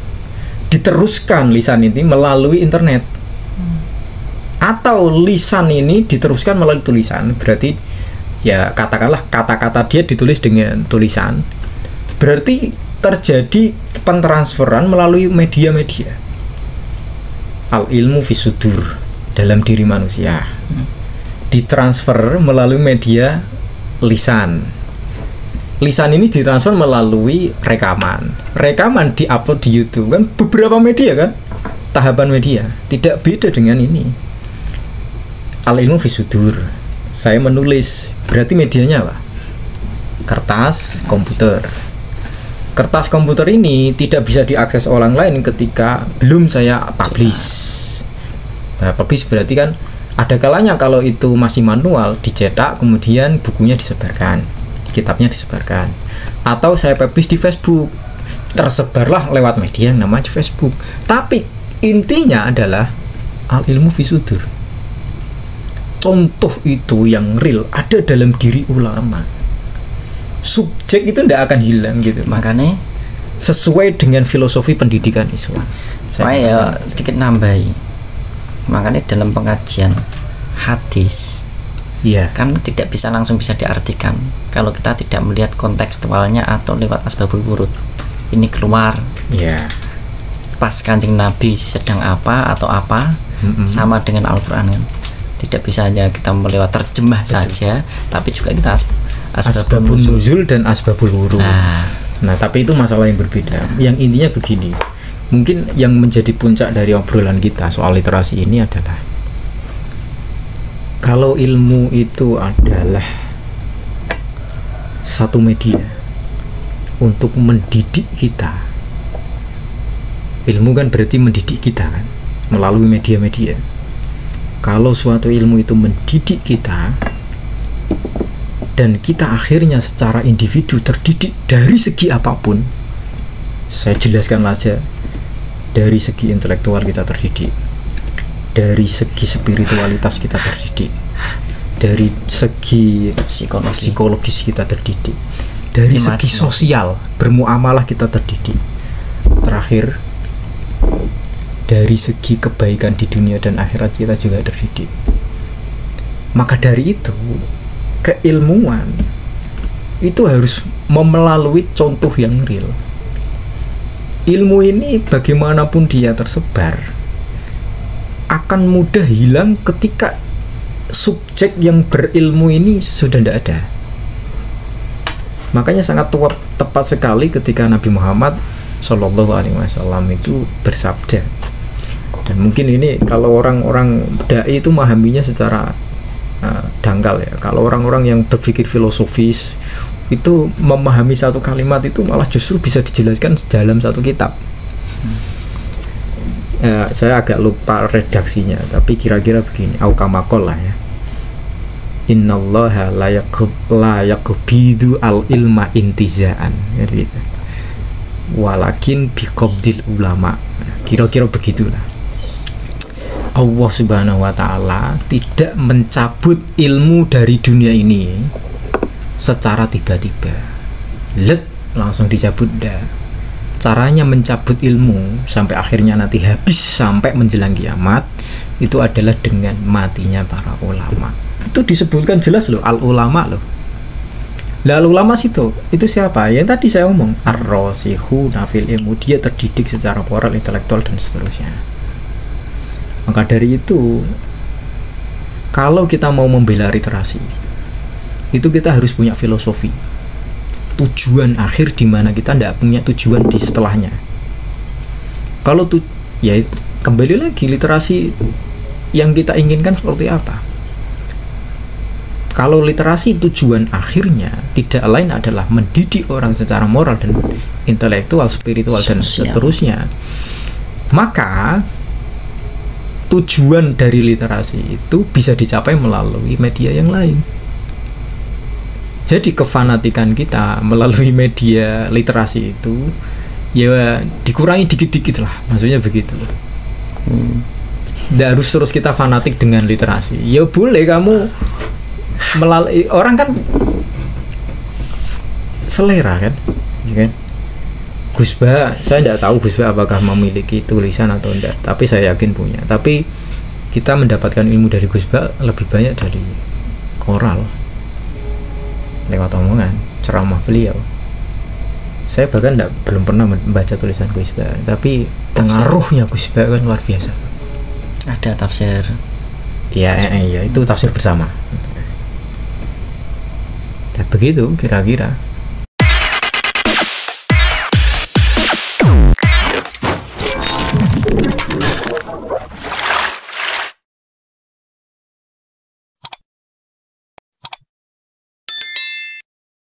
diteruskan lisan ini melalui internet. Atau lisan ini diteruskan melalui tulisan, berarti ya katakanlah kata-kata dia ditulis dengan tulisan, berarti terjadi pentransferan melalui media-media. Al ilmu fisudur, dalam diri manusia, ditransfer melalui media lisan. Lisan ini ditransfer melalui rekaman diupload di YouTube, kan beberapa media kan, tahapan media, tidak beda dengan ini. Al ilmu fisudur, saya menulis, berarti medianya apa? Kertas komputer. Kertas komputer ini tidak bisa diakses orang lain ketika belum saya publish. Nah, publish berarti kan ada kalanya kalau itu masih manual, dicetak kemudian bukunya disebarkan, kitabnya disebarkan. Atau saya publish di Facebook, tersebarlah lewat media yang namanya Facebook. Tapi intinya adalah al ilmu fisudur. Contoh itu yang real ada dalam diri ulama. Subjek itu tidak akan hilang gitu. Makanya sesuai dengan filosofi pendidikan Islam. Saya sedikit nambahi. Makanya dalam pengajian hadis, kan tidak bisa langsung bisa diartikan kalau kita tidak melihat kontekstualnya atau lewat asbabul wurud. Ini keluar. Pas Kanjeng Nabi sedang apa atau apa, sama dengan Al-Qur'an. Tidak bisa hanya kita melewat terjemah saja, tapi juga kita asbabun nuzul dan asbabul wurud. Nah, tapi itu masalah yang berbeda. Yang intinya begini, mungkin yang menjadi puncak dari obrolan kita soal literasi ini adalah kalau ilmu itu adalah satu media untuk mendidik kita. Ilmu kan berarti mendidik kita kan, melalui media-media. Kalau suatu ilmu itu mendidik kita dan kita akhirnya secara individu terdidik dari segi apapun, saya jelaskan aja, dari segi intelektual kita terdidik, dari segi spiritualitas kita terdidik, dari segi psikologis kita terdidik, dari segi sosial bermuamalah kita terdidik, terakhir dari segi kebaikan di dunia dan akhirat kita juga terdidik. Maka dari itu keilmuan itu harus melalui contoh yang real. Ilmu ini bagaimanapun dia tersebar akan mudah hilang ketika subjek yang berilmu ini sudah tidak ada. Makanya sangat tepat sekali ketika Nabi Muhammad SAW itu bersabda. Dan mungkin ini kalau orang-orang dai itu memahaminya secara dangkal ya. Kalau orang-orang yang berpikir filosofis itu memahami satu kalimat itu malah justru bisa dijelaskan dalam satu kitab. Saya agak lupa redaksinya, tapi kira-kira begini, aukamakol lah ya. Innallaha la yaqbidu al ilma intizaan, gitu. Walakin biqabdil ulama. Kira-kira begitulah. Allah Subhanahu wa ta'ala tidak mencabut ilmu dari dunia ini secara tiba-tiba, langsung dicabut. Caranya mencabut ilmu sampai akhirnya nanti habis sampai menjelang kiamat itu adalah dengan matinya para ulama. Itu disebutkan jelas loh, al ulama loh. Lah ulama itu siapa? Yang tadi saya omong, ar-rasikhuna fil ilmu, dia terdidik secara moral, intelektual dan seterusnya. Maka dari itu kalau kita mau membela literasi itu kita harus punya filosofi, tujuan akhir di mana kita tidak punya tujuan di setelahnya. Kalau ya kembali lagi literasi yang kita inginkan seperti apa. Kalau literasi tujuan akhirnya tidak lain adalah mendidik orang secara moral dan intelektual, spiritual dan seterusnya, maka tujuan dari literasi itu bisa dicapai melalui media yang lain. Jadi kefanatikan kita melalui media literasi itu ya dikurangi dikit-dikit lah, maksudnya begitu. Nggak harus terus kita fanatik dengan literasi. Ya boleh kamu melalui, orang kan selera kan, ya kan? Gus Ba, saya tidak tahu Gus Ba apakah memiliki tulisan atau tidak, tapi saya yakin punya. Tapi kita mendapatkan ilmu dari Gus Ba lebih banyak dari oral, lewat omongan, ceramah beliau. Saya bahkan belum pernah membaca tulisan Gus Ba, tapi pengaruhnya Gus Ba kan luar biasa. Ada tafsir. Ya, itu tafsir bersama. Dan begitu kira-kira.